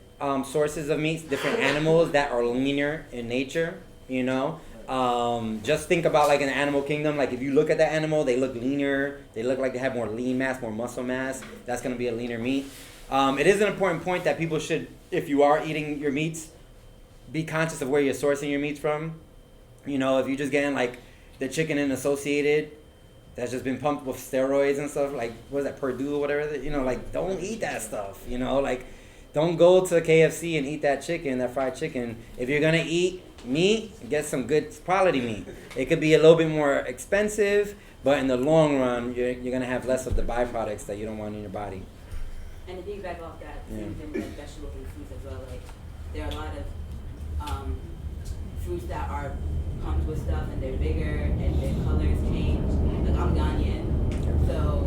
sources of meats, different animals that are leaner in nature, Just think about like an animal kingdom. Like if you look at that animal, they look leaner. They look like they have more lean mass, more muscle mass. That's going to be a leaner meat. It is an important point that people should, if you are eating your meats, be conscious of where you're sourcing your meats from. If you're just getting like the chicken and associated, that's just been pumped with steroids and stuff, like what is that, Purdue or whatever, don't eat that stuff, don't go to KFC and eat that chicken, that fried chicken. If you're gonna eat meat, get some good quality meat. It could be a little bit more expensive, but in the long run, you're gonna have less of the byproducts that you don't want in your body. And to piggyback off that, same thing with vegetables and fruits as well. Like there are a lot of fruits that are pumped with stuff and they're bigger and their colors change. Like I'm Ghanaian, so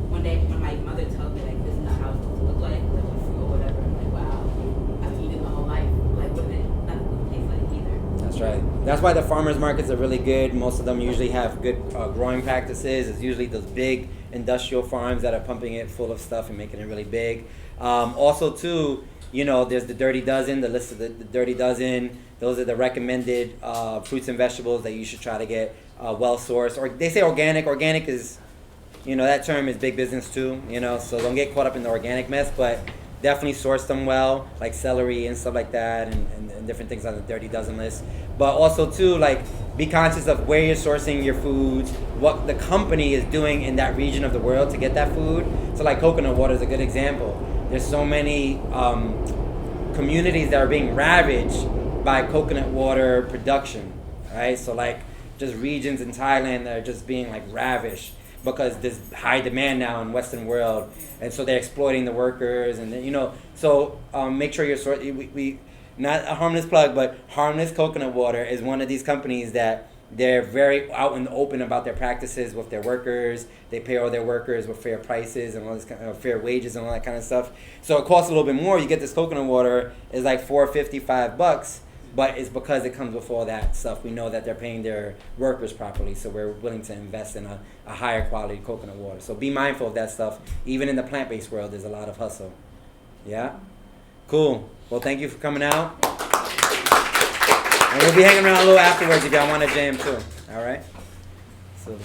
when my mother tells me like this is not how it's supposed to look like a fruit or whatever, I'm like wow, I've eaten my whole life. Like what is it? Not what it tastes like either. That's right. That's why the farmers markets are really good. Most of them usually have good growing practices. It's usually those big industrial farms that are pumping it full of stuff and making it really big. Also too, there's the Dirty Dozen, the list of the Dirty Dozen. Those are the recommended fruits and vegetables that you should try to get well-sourced. Or they say organic. Organic is, that term is big business too, so don't get caught up in the organic mess, but definitely source them well, like celery and stuff like that, and different things on the Dirty Dozen list. But also too, like, be conscious of where you're sourcing your foods, what the company is doing in that region of the world to get that food. So like coconut water is a good example. There's so many communities that are being ravaged by coconut water production, right? So like just regions in Thailand that are just being like ravished because there's high demand now in Western world, and so they're exploiting the workers, and so make sure you're we not a harmless plug, but Harmless Coconut Water is one of these companies that they're very out in the open about their practices with their workers. They pay all their workers with fair prices and all this kind of fair wages and all that kind of stuff. So it costs a little bit more. You get this coconut water is like $4.55, but it's because it comes with all that stuff. We know that they're paying their workers properly, so we're willing to invest in a higher quality coconut water. So be mindful of that stuff. Even in the plant-based world, there's a lot of hustle. Yeah? Cool. Well, thank you for coming out. And we'll be hanging around a little afterwards if y'all want to jam too. All right? So.